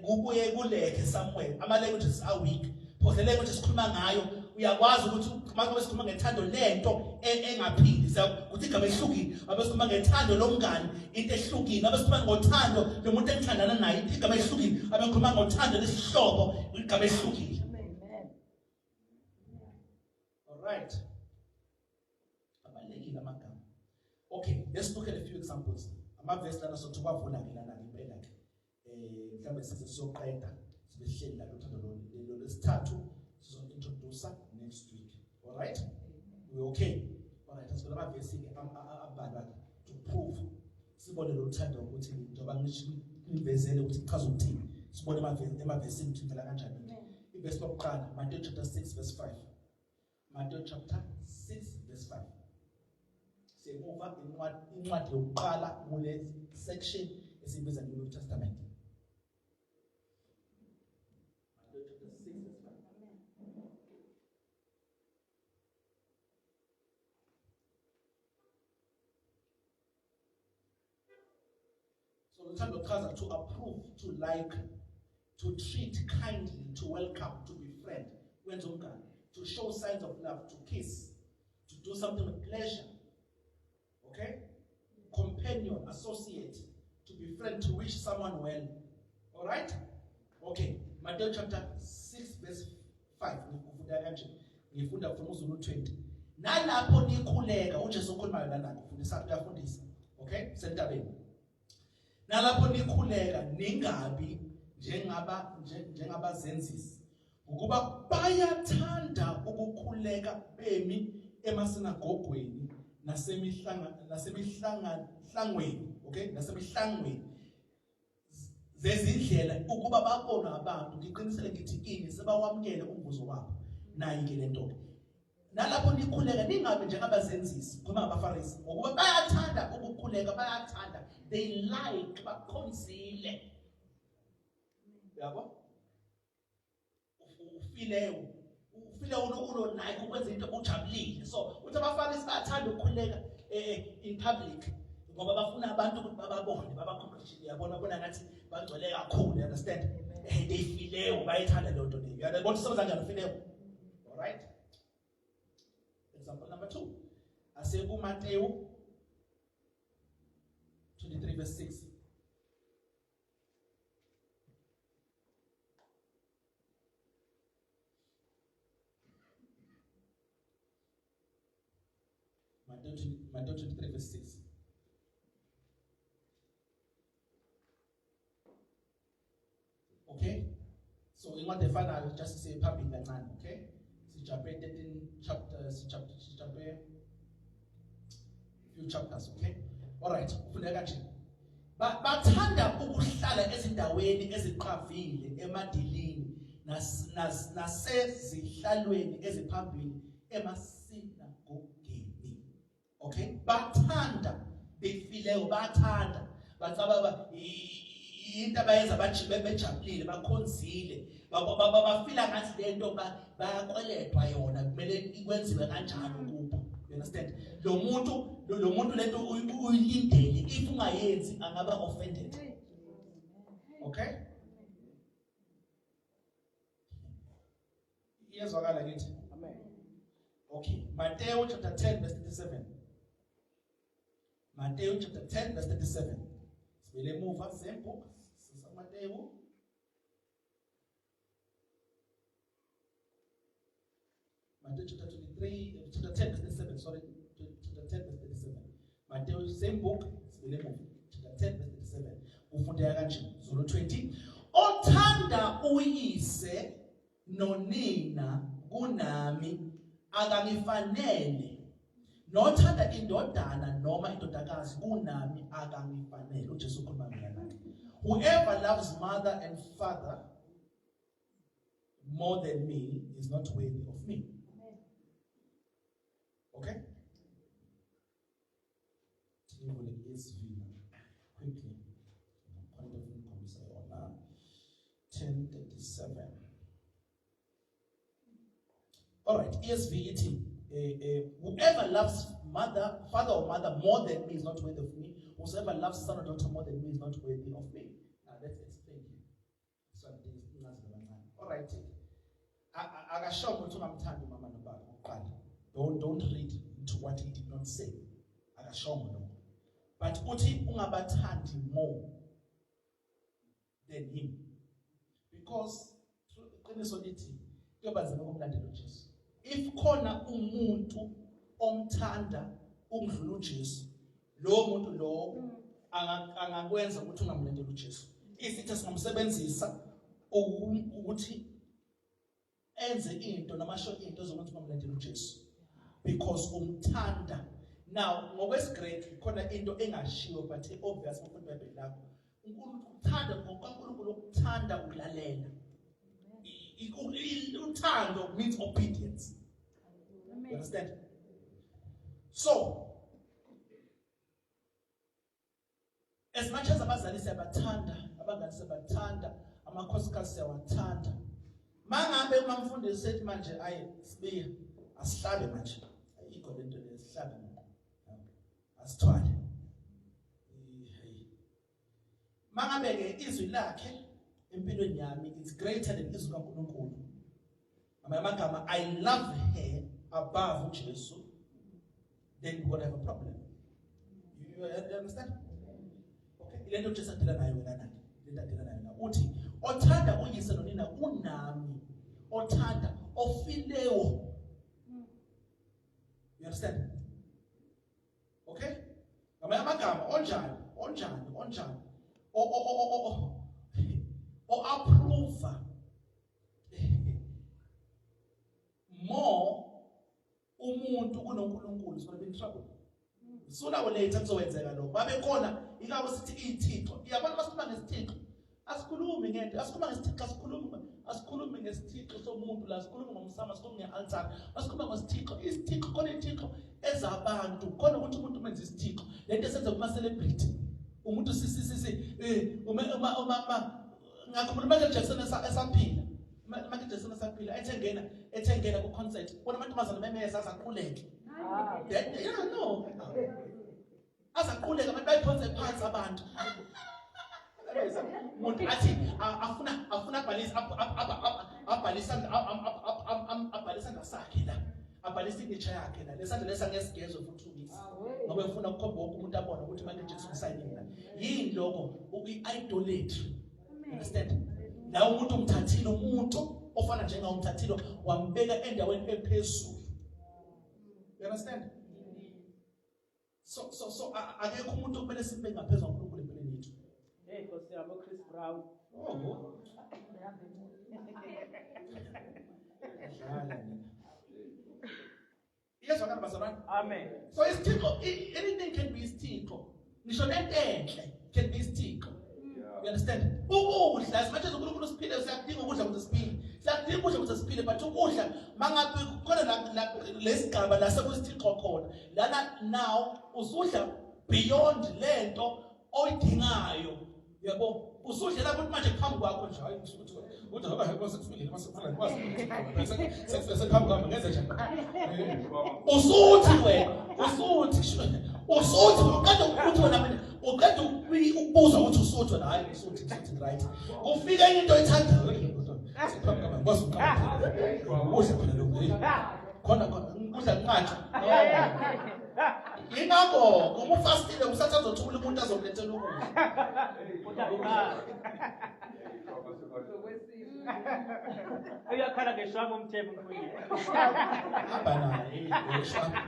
kubuye kuleke somewhere. Ama-languages are weak. Because the language esikhuluma ngayo uyakwazi ukuthi uma sikhuluma ngethando lento engaphili ukuthi igama ehlukile. Uma sikhuluma ngethando lomngane into ehlukile. Uma sikhuluma ngothando lomuntu engithandana naye igama ehlukile. Uma sikhuluma ngothando lesihlobo igama ehlukile.
Amen.
All right. Abalekile amagama. Okay, let's look at a few examples. Amavesi lana sothi kwavula ke lana ngempela ke. Mhlawumbe sizoqeda sibehleli la uthando lo lesithathu sizointroduce next week. All right? We okay? All right, asibona amavesi ke abhalwa to prove sibone lo uthando ukuthi njengoba ngivezele ukuthi ichaza ukuthini. Sibone amavesi ukuthi phela kanjani. Ivesi lokuqala Matthew chapter 6 verse 5. Matthew chapter 6 verse 5. Semuva incwadi yokuqala kule section esibiza nge New Testament. Matthew chapter 6 verse 5. So uthando chaza to approve, to like, to treat kindly, to welcome, to befriend, wenza umngane, to show signs of love, to kiss, to do something with pleasure. Okay? Companion, associate, to befriend, to wish someone well. All right? Okay. Matthew chapter 6 verse 5. Ngifunda from uZulu 20. Nalapho nikhuleka uJesu ukhuluma lana ngifundisa uyafundisa. Okay? Sentabeni. Nalapho nikhuleka ningabi njengabazenzisi. Ukuba bayathanda ukukhuleka bemi emasinagogweni nasemihlangweni, okay? Nasemihlangweni zezindlela ukuba babone abantu, ngiqinisele ngithi kini sebawamkele umvuzo wabo. Nayi ke lento. Nalapho nikhuleka ningabe njengabazenzisi, kuma abaFarisi, ukuba bayathanda ukukhuleka, bayathanda, they like bakhonzile. Yabo? Ufileo uno like ukwenza into ujabulile. So uthi abaFarisi bayathanda ukukhuleka in public ngoba bafuna abantu ukuthi bababone, babacongratulate. Yabona ngathi bagcwele kakhulu, you understand? They fileo bayithanda le nto leyo. Yabona sokuza njani fileo? All right? Example number 2. Ase kuMateyu 23 verse 6. Matthew 23 verse 6. Okay? So in what the final just say public kancane, okay? Sijaphe 13 chapters, sijaphe few chapters, okay? All right, ufunda kanje. Bathanda ukuhlala ezindaweni eziqavile emadilini nasezihlalweni eziphambili emasinagogeni. Okay? Bathanda befileo, bathanda batsaba into abayenza bejabulile, bakhonzile, bafila ngathi lento bayakweletwa yona, kumele ikwenziwe kanjalo kubo. You understand? Lo muntu lento uyilindele, if ungayenzi angaba offended. Okay? Iyazwakala kithi? Amen. Okay, Matthew chapter 10 verse 37. Matthew chapter 10 verse 37. Sibele muva same book. Matthew. Matthew chapter 23, chapter 10 verse 37. Sorry, chapter 10 verse 37. Matthew same book. Sibele muva. Chapter 10 verse 37. Ufundeka kanje. Zulu 20. Othanda uyise nonina kunami akangifanele. Nothanda indodana noma indodakazi kunami akangifanele. uJesu ukhuluma ngani? Whoever loves mother and father more than me is not worthy of me. Okay? Quickly. 10:37. All right, ESV. Whoever loves father or mother more than me is not worthy of me. Whoever loves son or daughter more than me is not worthy of me. Now let's explain here. All right. Don't read into what he did not say. But uthi ungabathandi more than him. Because if khona umuntu omthanda umdlula uJesu, lo muntu lo angakwenza ukuthi ungamlandeli uJesu. Isithi singamsebenzisa ukuthi enze into namasho into zokuthi ungamlandeli uJesu because umthanda. Now ngokwesiGreki khona into engashiwo but obvious ngokuthi iBhayibheli lakho. Ukuthanda ngokaNkulunkulu ukuthanda ukulalela. Uthando means obedience. You understand? So, as much as abazali siyabathanda, abangani siyabathanda, amakhosikazi siyawathanda. Mangabe umamfundisi sethi manje ayi sibiya asihlabe manje. Ayikho lento lesihlabe manje. Asithwale. Mangabe ke izwi lakhe empilweni yami it's greater than izwi kaNkulunkulu. Amagama I love her above Jesus, then we're going to have a problem. You understand? Okay. Ile nto Jesu adila nayo wena nani? Ile adila nayo na. Uthi othanda uyise nonina unami. Othanda ofileyo. You understand? Okay? Amagama onjani. Or approver more umuntu kunoNkulunkulu is going to be in trouble. Sooner or later kuzokwenzeka lokho. Babe khona ilabo sithi ithixo. Iyabona masikhuluma ngesithixo. Asikhulumi ngento, asikhulumi ngesithixo somuntu la, asikhulumi ngomsamo, asikhulumi ngealtar. Asikhuluma ngesithixo. Isithixo khona ithixo ezabantu. Khona ukuthi umuntu menze isithixo. Lento esenza kuma celebrity. Umuntu ngakhuluma ngeJackson esaphila. Michael Jackson esaphila ethengena ku concert. Bona amantombazana bemeza azaquleke. Yeah, no. Azaquleka abantu bayiphonse phansi abantu. Umuntu athi afuna abhalisa ngasakhe la. Abhalisa ignature yakhe la. Lesandla lesangesigezo for 2 weeks. Ngoba ufuna ukukhomba wonke umuntu abona ukuthi Michael Jackson usayini la. Yini lokho uku-idolatry. Understand? Now umuntu umthathile umuntu ofana njenga umthathile wambeka endaweni ephezulu. You understand? So akekho umuntu kumele sibe ngaphezulu kaNkulunkulu empilweni yethu.
Nkosi yami Chris Brown.
Yes, wakana bazalwane.
Amen.
So isithixo, anything can be isithixo. Ngisho lento enhle can be isithixo. You understand? Ukudla as much as uNkulunkulu siphile siyadinga ukudla ukuthi siphile. Siyadinga ukudla ukuthi siphile but ukudla mangabe khona la lesigaba la sekusithixo khona. Lana now usudla beyond lento oyidingayo. Yabo usudla lapho manje phambi kwakho nje hayi ukuthi ngoba yakho sekufile masifuna kwazi sekufile phambi kwakho ngenze njani. Usuthi uqeda ukuthi wena uqeda ukubuza ukuthi usuthi wena hayi usuthi right. Ufika into ethandayo phambi kwakho kwazi uqala. Udla khona lokho. Khona udla nqatsha. Ingakho ukufastile usathatha uthula umuntu azomlethela ukudla.
Uyakhala ngeshwama umthembu mfundisi.
Hamba naye ngeshwama.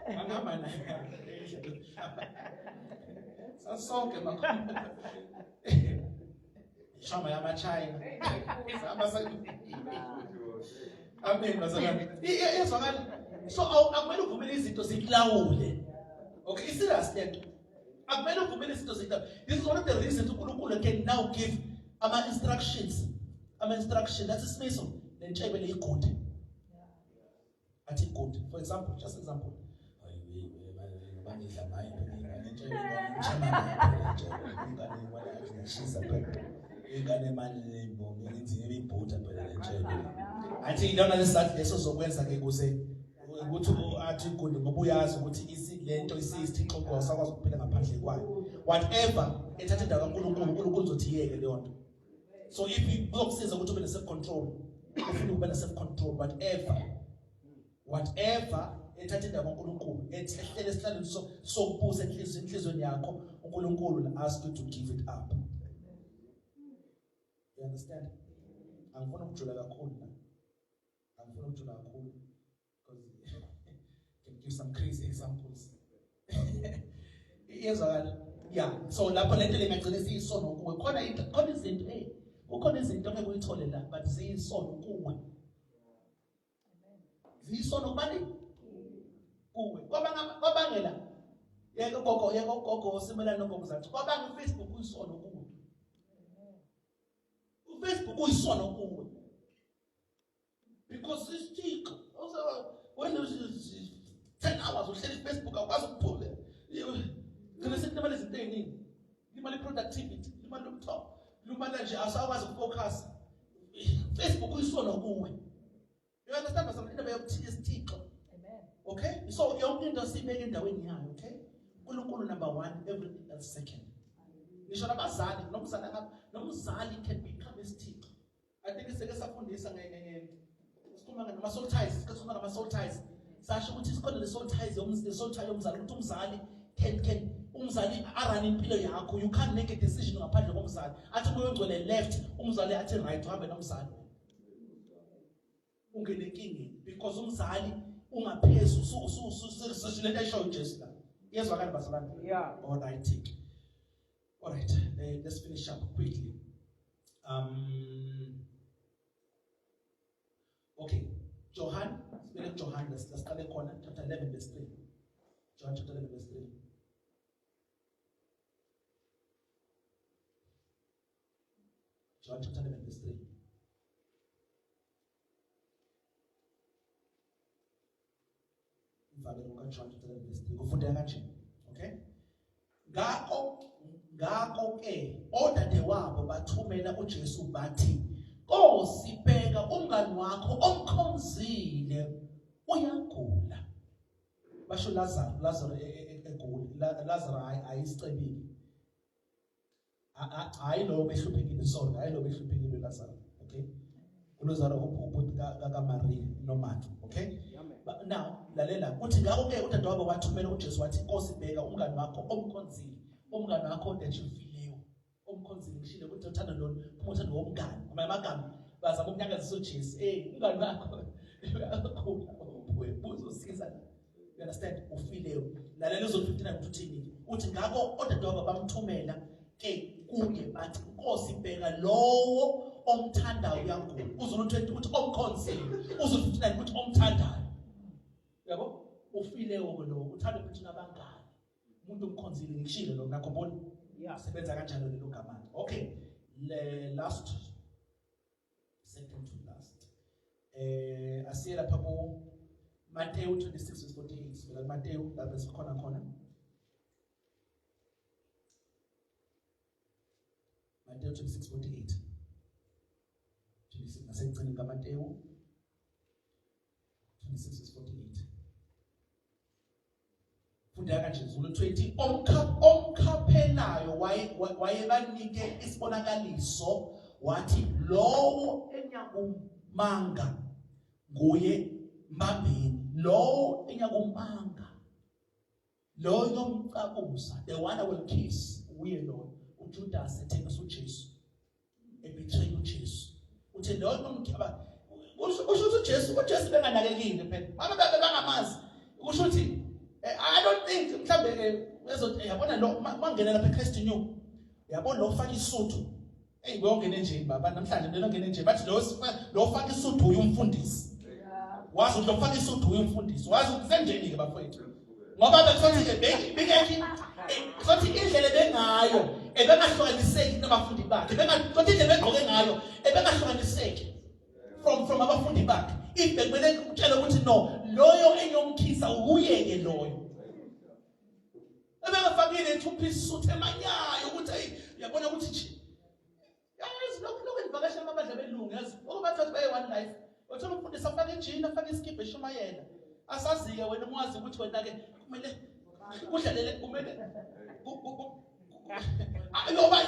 Ngihamba naye. Sasonke makhona. Shama yamaChina. Amen bazalwane. Yezwakala. So akumele uvumele izinto zikulawule. Okay, iserious lento. Akumele uvumele izinto zethu. This is one of the reasons uNkulunkulu can now give instructions. Instruction, that's isimiso. Lentshebe le igodi. Athi igodi. For example, just example. Banidla naye lentshebe ingane manje lembongo ngenzi ebibhuda phela lentshebe. Athi ilona lesizathu leso zokwenza ke kuze ukuthi athi igodi ngoba uyazi ukuthi lento isithixo kwasakwazi ukuphila ngaphandle kwayo. Whatever ethatha indawo kaNkulunkulu, uNkulunkulu uzothiyeke leyo nto. So if you uzokusiza ukuthi ube self control, ufuna ube self control, whatever ethatha indawo kaNkulunkulu ehlele esihlalweni sokubusa enhlizweni yakho, uNkulunkulu will ask you to give it up. You understand? Angifuna ukujula kakhulu la. Angifuna ukujula kakhulu because can give some crazy examples. Yezwakala. Yeah, so lapho lento lengagcina siyisono kuwe. Khona izinto ukhona izinto ongeke uyithole la but ziyisono kuwe. Ziyisono kubani? Kuwe. Kwabangela. Yeke gogo simela nogogo zathi. Kwabanga Facebook uyisono kuwe. Facebook uyisono kuwe. Because this chick also when there's 10 hours uhleli Facebook akwazi ukuphula. Ngene sinemali izinto eziningi. Imali productivity, imali laptop. Lumala nje asakwazi ukufocus. Facebook uyisono kuwe. You understand something about isithixo? Amen. Okay? So yonke into sibeke endaweni yayo, okay? uNkulunkulu number 1, everything else second. Ngisho nabazali, nomzali can become isithixo. I think iseke safundisa sikhuluma ngama soul ties, sikhuluma ngama soul ties. Sasho ukuthi sikhona le soul ties soul tie yomzali ukuthi umzali can umzali arun impilo yakho. You can't make a decision ngaphandle komzali. Athi kuyongcwele left, umzali athi right uhambe nomzali. Ungene enkingeni because umzali ungaphezulu lento eshoyo Jesu la. Yezwakala bazalwane.
Yeah.
All right. All right. Let's finish up quickly. Okay. Johann, let's start the corner, chapter 11, verse 3. John chapter 11, verse 3. John chapter 11, verse 3. John chapter 11, verse 3. Kufundeka kanje. Okay? Ngakho ke odadewabo bathumela uJesu bathi, Nkosi bheka umngani wakho omkhonzile uyagula. Basho Lazarus egula. Lazarus ayisicebile. Hayi lo behluphekile sorry, hayi lo behluphekile Lazarus, okay? uLazarus ubhuti kaMaria noMartha, okay? But now lalela uthi ngakho ke udadewabo wathumela uJesu wathi Nkosi bheka umngani wakho omkhonzile. Umngani wakho that you feel omkhonzile ngishilo ukuthi uthanda lo uthanda womngani amagama bazama ukunyakazisa uJesu umngani wakho uzosiza. You understand? Ufileo lalela uzo 59 uthini uthi ngakho odadewabo bamthumela ke kuye bathi Nkosi bheka lowo omthandayo uyagula. Uzo 20 uthi omkhonzile. Uzo 59 uthi omthandayo. Yabo ufileo lo uthanda ukuthi nabangani umuntu omkhonzile ngishilo lo nakho mbona sebenza kanjalo lelo gama. Okay, last second to last asiye lapha ku Matthew 26:48. Vela Matthew lapha sikhona khona Matthew 26:48. 26 nasegcina ka Matthew 26:48. Funda kanje Zulu 20 omkhaphelayo wayebanike isibonakaliso wathi lowo enyakumanga nguye mbambeni lowo enyakumanga lo yomcabuza the one will kiss uye lo uJudas ethengisa uJesu ebetray uJesu uthi lo nomkhaba usho uJesu benganakekile phela mama bangamazi usho uthi I don't think mhlambe ezothi yabona lo mangena lapha eChrist new yabona lo ufaka isuthu ngiyongena nje baba namhlanje ngene nje bathi lo ufaka isuthu uyumfundisi wazi ukuthi lo ufaka isuthu uyumfundisi wazi ukuthi senjeni ke bafowethu ngoba bekuthi ke bikeki Sothi indlela bengayo ebengahlukaniseki nabafundi bakhe. Sothi indlela begqoke ngayo ebengahlukaniseki from abafundi bakhe. If bekumele ukutshela ukuthi no, loyo enyomkhisa uyeke loyo. Ebengafakile two-piece suit emanyayo ukuthi hey, uyabona ukuthi nje. Yazi lokho endivakashela amabandla belungu yazi. Okubathatha baye one life. Uthola umfundisi afake ejini, afake iskibha eshumayela. Asaziye wena umwazi ukuthi wena ke kumele udlalele kumele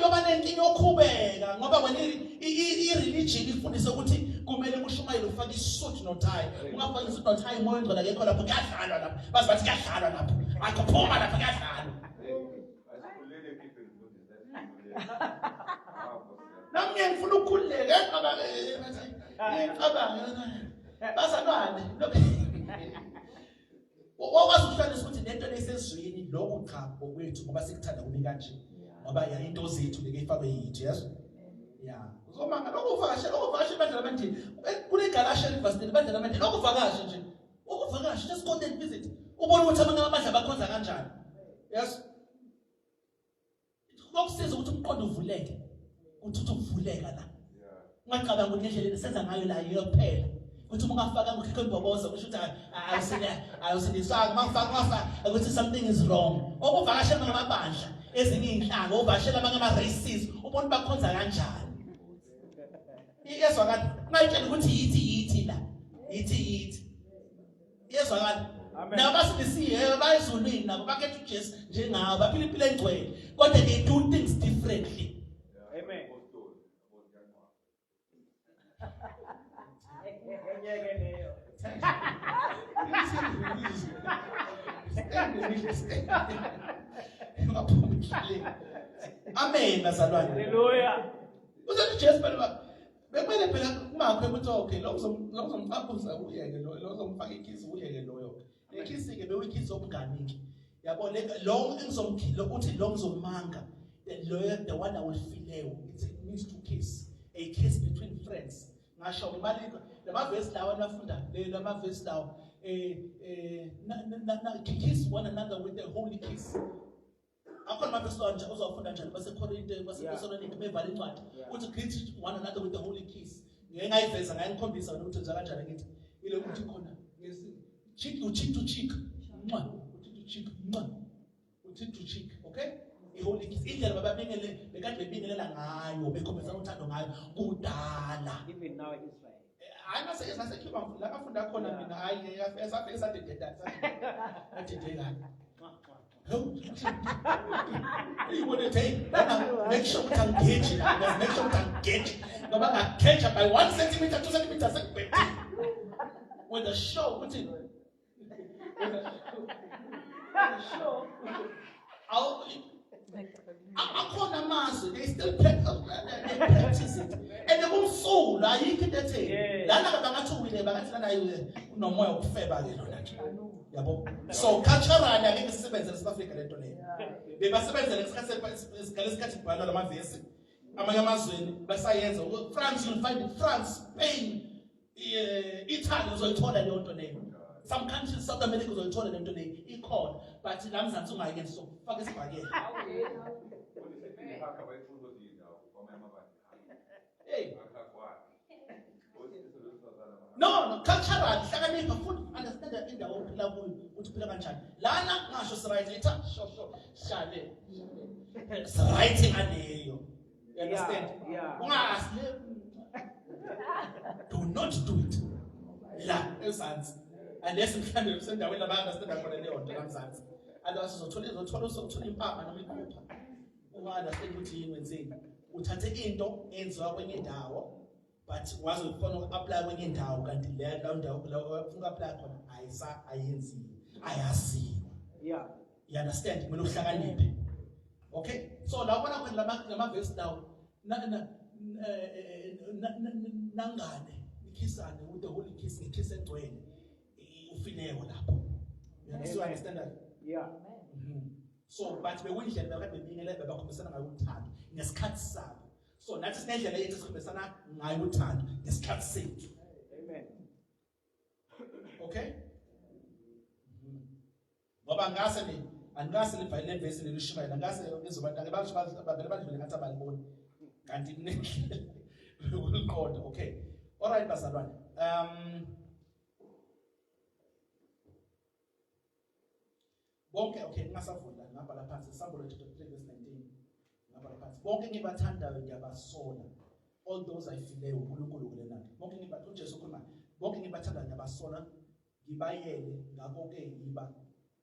yoba nenkinga yokhubeka ngoba wena i-religion ifundisa ukuthi kumele ushumayele ufake isuit no tie. Ungafaki isuit no tie moyo ngcola ngekho lapho kuyadlalwa lapho. Bazi bathi kuyadlalwa lapho. Akuphuma lapho kuyadlalwa. Nami ngifuna ukukhululeka ngicabanga bazalwane wakwazi ukuhlalisa ukuthi lento lesezweni lokho cha bokwethu ngoba sikuthanda kube kanje ngoba ya into zethu leke ifakwe yithu yazi ya uzomanga lokuvakasha bandla lamanje kule Galatians verse 10 bandla lamanje lokuvakasha nje ukuvakasha just go and visit ubone ukuthi amanye amandla bakhonza kanjani yazi ngokusiza ukuthi umqondo uvuleke ukuthi uvuleka la ungacabanga ukuthi indlela esenza ngayo la yiyo kuphela ukuthi ungafaka ngikho imboboza kusho ukuthi ayusindisanga mangifaka ukuthi something is wrong okuvakashela ngamabandla ezinye inhlanga ovashela abanye ama races ubone bakhonza kanjani yezwakala ngayitshela ukuthi yithi la yithi yezwakala nabasindisiwe bayizulwini nabo bakhetha uJesu njengawo baphila impilo engcwele kodwa they do things differently.
Amen.
Amen bazalwane.
Hallelujah.
Uzothi Jesu phela bekumele phela kumakho ukuthi okay lo uzomqaphuza uyeke lo uzomfaka ikhisi uyeke loyo. Lekhisi ke beyikhisi obunganiki. Yabo lo engizomkhilo uthi lo ngizomanga the one I will feel it needs to kiss a kiss between friends. Ngasho imali lamavesi lawa nafunda lamavesi lawa kiss one another with the holy kiss. Akho amavesi lawa nje uzofunda njani baseKorinte baseThessalonike bevala incwadi uthi greet one another with the holy kiss. Ngiyayiveza ngayikhombisa ukuthi nje kanjani ngithi ile ukuthi khona cheek to cheek cheek to cheek okay iholy kiss indlela bababingelele bekade bebingelela ngayo bekhombisa uthando ngayo kudala
Even now in Israel.
hayi mase Cuba la bafunda khona mina hayi esadededa adedeka you want to take make sure we can gauge ngoba ngakhetha by 1 centimeter 2 centimeters sekubhekile when the show put in show akhona amazwi they still practice it and kumsula ayikho into ethe lana bangathi uwile bangathi lana unomoya wokufeba ke lona nje yabo so culturally ake sisebenzele South Africa lento leyo bebasebenzele ngesikhathi kubhalwa lamavesi amanye amazweni basayenza France you'll find it France Spain Italy uzoyithola leyo nto leyo. Some countries South America uzoyithola lento leyo ikhona but la mzansi ungayenza so faka isibhakela. Hey. No, cultural hlakanipha futhi understand indawo ophila kuyo ukuthi uphila kanjani. Lana ngasho right etha shale. Writing aleyo. You understand?
Yeah.
Ungasle. Do not do it. La esansi. Unless mhlambe usendaweni la understand khona leyo nto kamzansi. Otherwise uzothola impama noma ikhupha. Unga-understand ukuthi yini wenzeni. Uthathe into enziwa kwenye indawo but wazi ufuna uku-apply kwenye indawo kanti leyo ndawo ufuna uku-apply khona ayenziwe ayaziwa.
Yeah.
You understand? Kumele uhlakaniphe. Okay? So la ubona khona lamavesi lawo nangane nikhisane with the holy kiss ngikiss egcwele ufileko lapho. You understand that?
Yeah.
So but bewindlela bekabebingelela bebakhombisana ngayo uthando ngesikhathi sabo. So nathi sinendlela yethu sikhombisana ngayo uthando ngesikhathi sethu.
Amen.
Okay? Ngoba ngase Angase libhayile verse lelishumayela ngase ngizobataka basho babele badlule ngathi abaliboni. Kanti uliqonda. Okay. All right bazalwane. Bonke okay ngingasavula ngapha lapha phansi Psalm chapter 3 verse 19 ngapha lapha phansi bonke ngibathandayo ngiyabasola all those ayifileyo uNkulunkulu kulenani bonke ngibathu uJesu ukhuluma bonke ngibathandayo ngiyabasola ngibayele ngakho ke yiba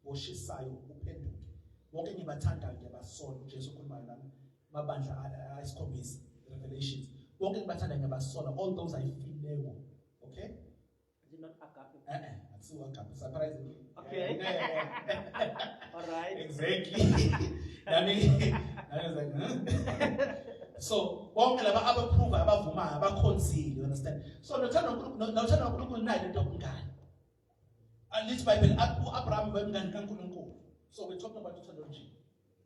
oshisayo uphenduke bonke ngibathandayo ngiyabasola uJesu ukhuluma nami mabandla ayisikhombisa Revelations bonke ngibathandayo ngiyabasola all those ayifileyo okay
Is it not agape?
Akusiwa agape surprisingly.
Okay. All right.
Exactly. I was like, huh? So, bonke laba abaprove abavuma abakhonzile, you understand? So, nothanda uNkulunkulu nayo into yobungane. Alithi Bible uAbraham wayengani kaNkulunkulu. So, we're talking about theology.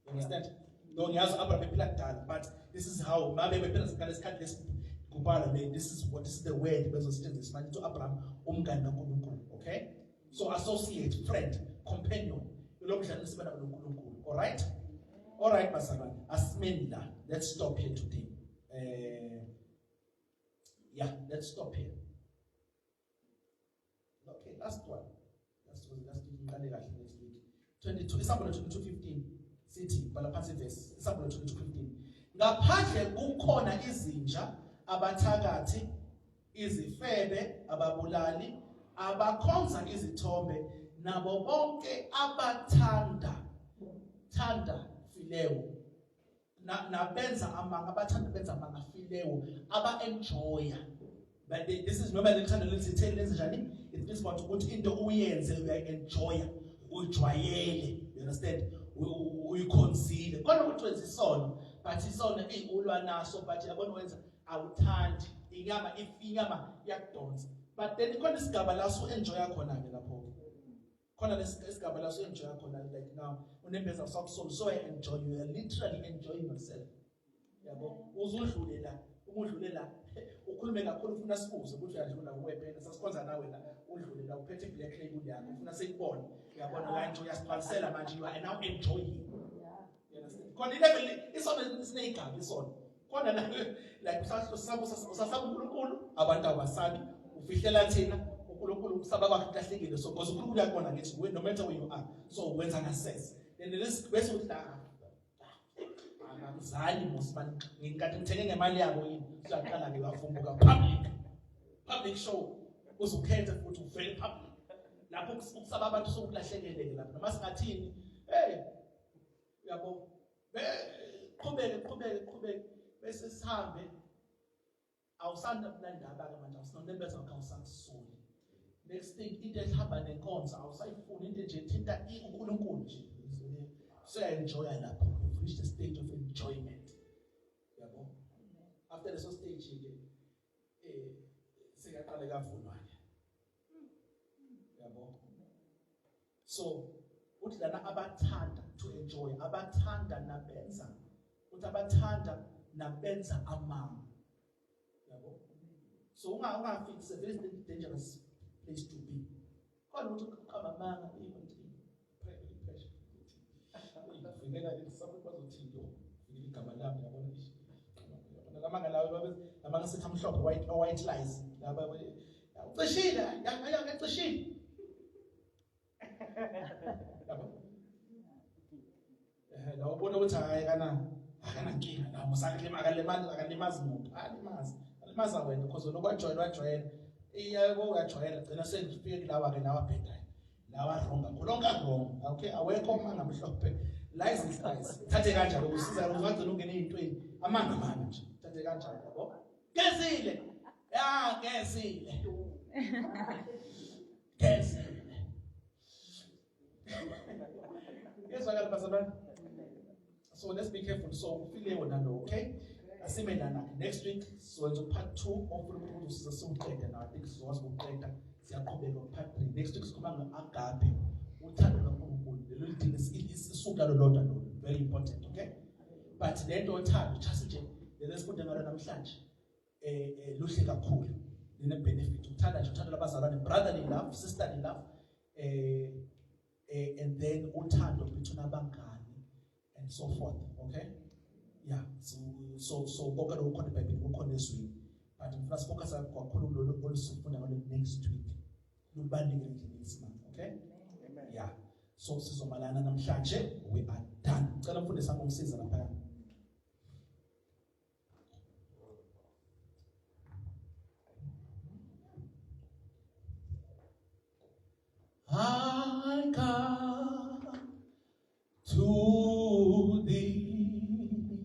You understand? No ngiyazi Abraham ephila kudala, but this is how mabe bephila ngesikhathi lesikubhala this is the word bezosetshenziswa manje to Abraham umngani kaNkulunkulu, okay? So associate, friend, companion. All right? All right, Pastor. Asmenda. Let's stop here today. Yeah, let's stop here. Okay, last one. Let's do next week. 22. Example 22:15. City, balaphansi verse. Example 22:15. Ngaphandle kukhona izinja, abathakathi, izifebe, ababulali, abakhonza izithombe nabo bonke abathanda fileyo na benza amanga abathanda benza amanga fileyo enjoya but this is normally lithanda lithithele lenzenjani it means about ukuthi into uyenze uyayenjoya ujwayele you understand uyiconsider kodwa ukuthi wenza isono but isono ulwa naso but yabona wenza awuthandi inyama yakudonsa. But then khona isigaba la so enjoy khona ke lapho. Khona lesigaba la so enjoy khona like now unembeza so enjoy you are literally enjoying yourself. Yabo uzudlule la umudlule la ukhulume kakhulu ufuna sibuze ukuthi uyadlula uwephela sasikhonza nawe la udlule la uphethe black label yakho ufuna sikubone uyabona la enjoy uyasiphalisela manje you are now enjoying. You understand? Khona level isona isinegaba isona. Khona la like usasaba uNkulunkulu abantu abasabi ufihlela thina uNkulunkulu usaba kwakhe kahlekile so because uNkulunkulu uyakubona ngithi no matter where you are so wenza ngasese then this bese ukuthi la akuzali mosibani ngikade ngithenge ngemali yabo yini uzaqala ke wavumbuka public show uzukhetha futhi uvele public lapho ukusaba abantu sokulahlekeleke lapho noma singathini yabo qhubeke bese sihambe awusanda kulandaba ke manje awusinondebeza ngakawusasuli next thing into ehamba nenkonzo awusayifuni into nje thinta uNkulunkulu nje so enjoy lapho you've reached the stage of enjoyment yabo after the stage ke sekaqale kavunwane yabo so uthi lana abathanda to enjoy abathanda nabenza uthi abathanda nabenza amanga. So it's a very dangerous place to be. God wants to come among even pray pressure. Some people will tell you, you come along, white lies. Maza wena because unokwajwayela iyabo uyajwayela gcina sengifike kulawa ke nawa bhedane nawa ronga kulonga okay awekho manga mhlophe lies is lies thathe kanjalo usiza uzanze ungene ezintweni amanga manje nje thathe kanjalo yabo gezile yes wakala basabana so let's be careful so feel wona lo okay next week so into part 2 of the subject and I think so was uqeda siyaqhubeka part 3 next week sikhuluma ngagape uthando kaNkulunkulu lelo lidinga isisuka lolodwa lo very important okay but lento othando just nje lesifunda ngalo namhlanje luhle kakhulu line benefit uthanda nje uthando labazalwane brotherly love sisterly love and then uthando between abangani and so forth. Okay? Yeah. So konke lokho khona eBhayibhelini kukhona ezweni. But ngifuna sifocus kakhulu kulolu olusifunda ngalo next week. Lubalulekile nje ngesimanga. Okay?
Amen.
Yeah. So sizomalana namhlanje. We are done. Ngicela mfundisi angomsiza lapha. I come to thee.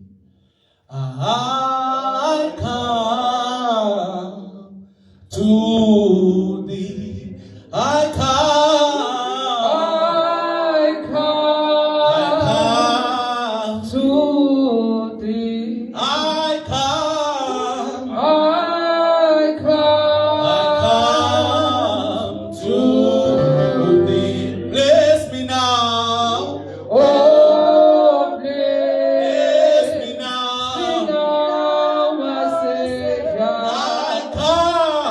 I come to thee. I come
to thee.
I come to thee. Bless me now.
Oh,
Bless
bless
me
me
now.
now, my Savior.
I come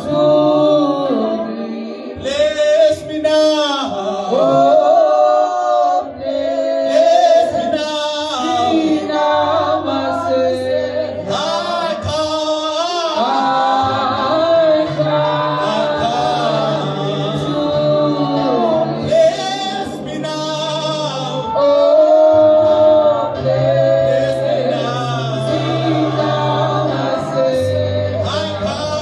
to thee.
bless me now.
Oh,
Bless me
bless
now.
me now, my Savior.
I come bless me now.
Oh,
Bless me
bless
now.
me now, my Savior.
I come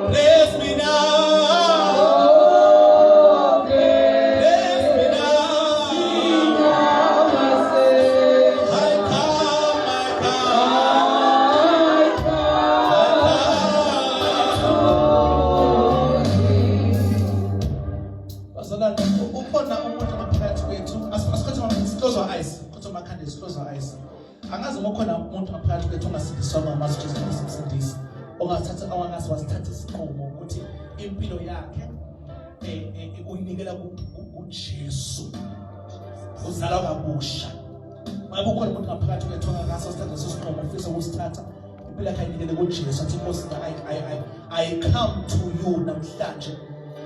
bless me now.
Oh,
Bless me
bless
now.
me now, my Savior.
I come. Bazalwane, ukhona umuntu ngaphakathi kwethu. Close our eyes. Close our eyes. Angazi ukhona umuntu ngaphakathi kwethu ongasindiswanga ngamazwi Jesu Kristu. Ongathatha awangasi wasithatha isinqumo ukuthi impilo yakhe uyinikela kuJesu. Uzalwa kabusha. Ngabe ukhona umuntu ngaphakathi kwethu ongakasi wasithatha isinqumo ufisa ukusithatha impilo yakhe ayinikele kuJesu athi Nkosi I come to you namhlanje.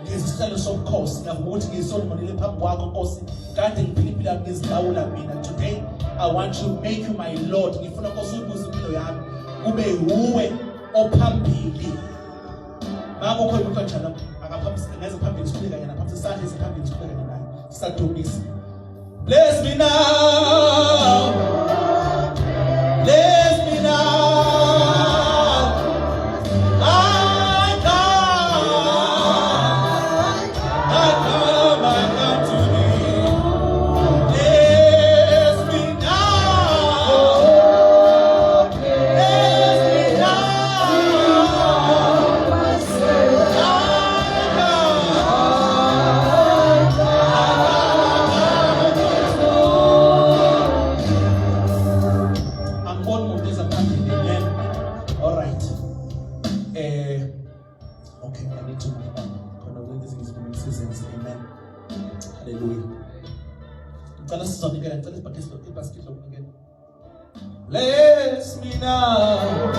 Ngesicelo somkhosi ngiyavuma ukuthi ngizonibonile phambi kwakho Nkosi kade ngiphila impilo yami ngizilawula mina. Today I want to make you my Lord. Ngifuna Nkosi ubuze impilo yami kube uwe ophambili. Ngakho khona umuntu kanjalo akaphambili ngeze phambili sikhule kanye naphambi sisandle esiphambili sikhule kanye naye. Sisadumisa. Bless me now. Bless me now. I come to thee. Bless me now. Bless me now.
My Savior.
I'm born of this apartment, amen. All right. Okay, I need to move on. Amen. Hallelujah. Bless me now.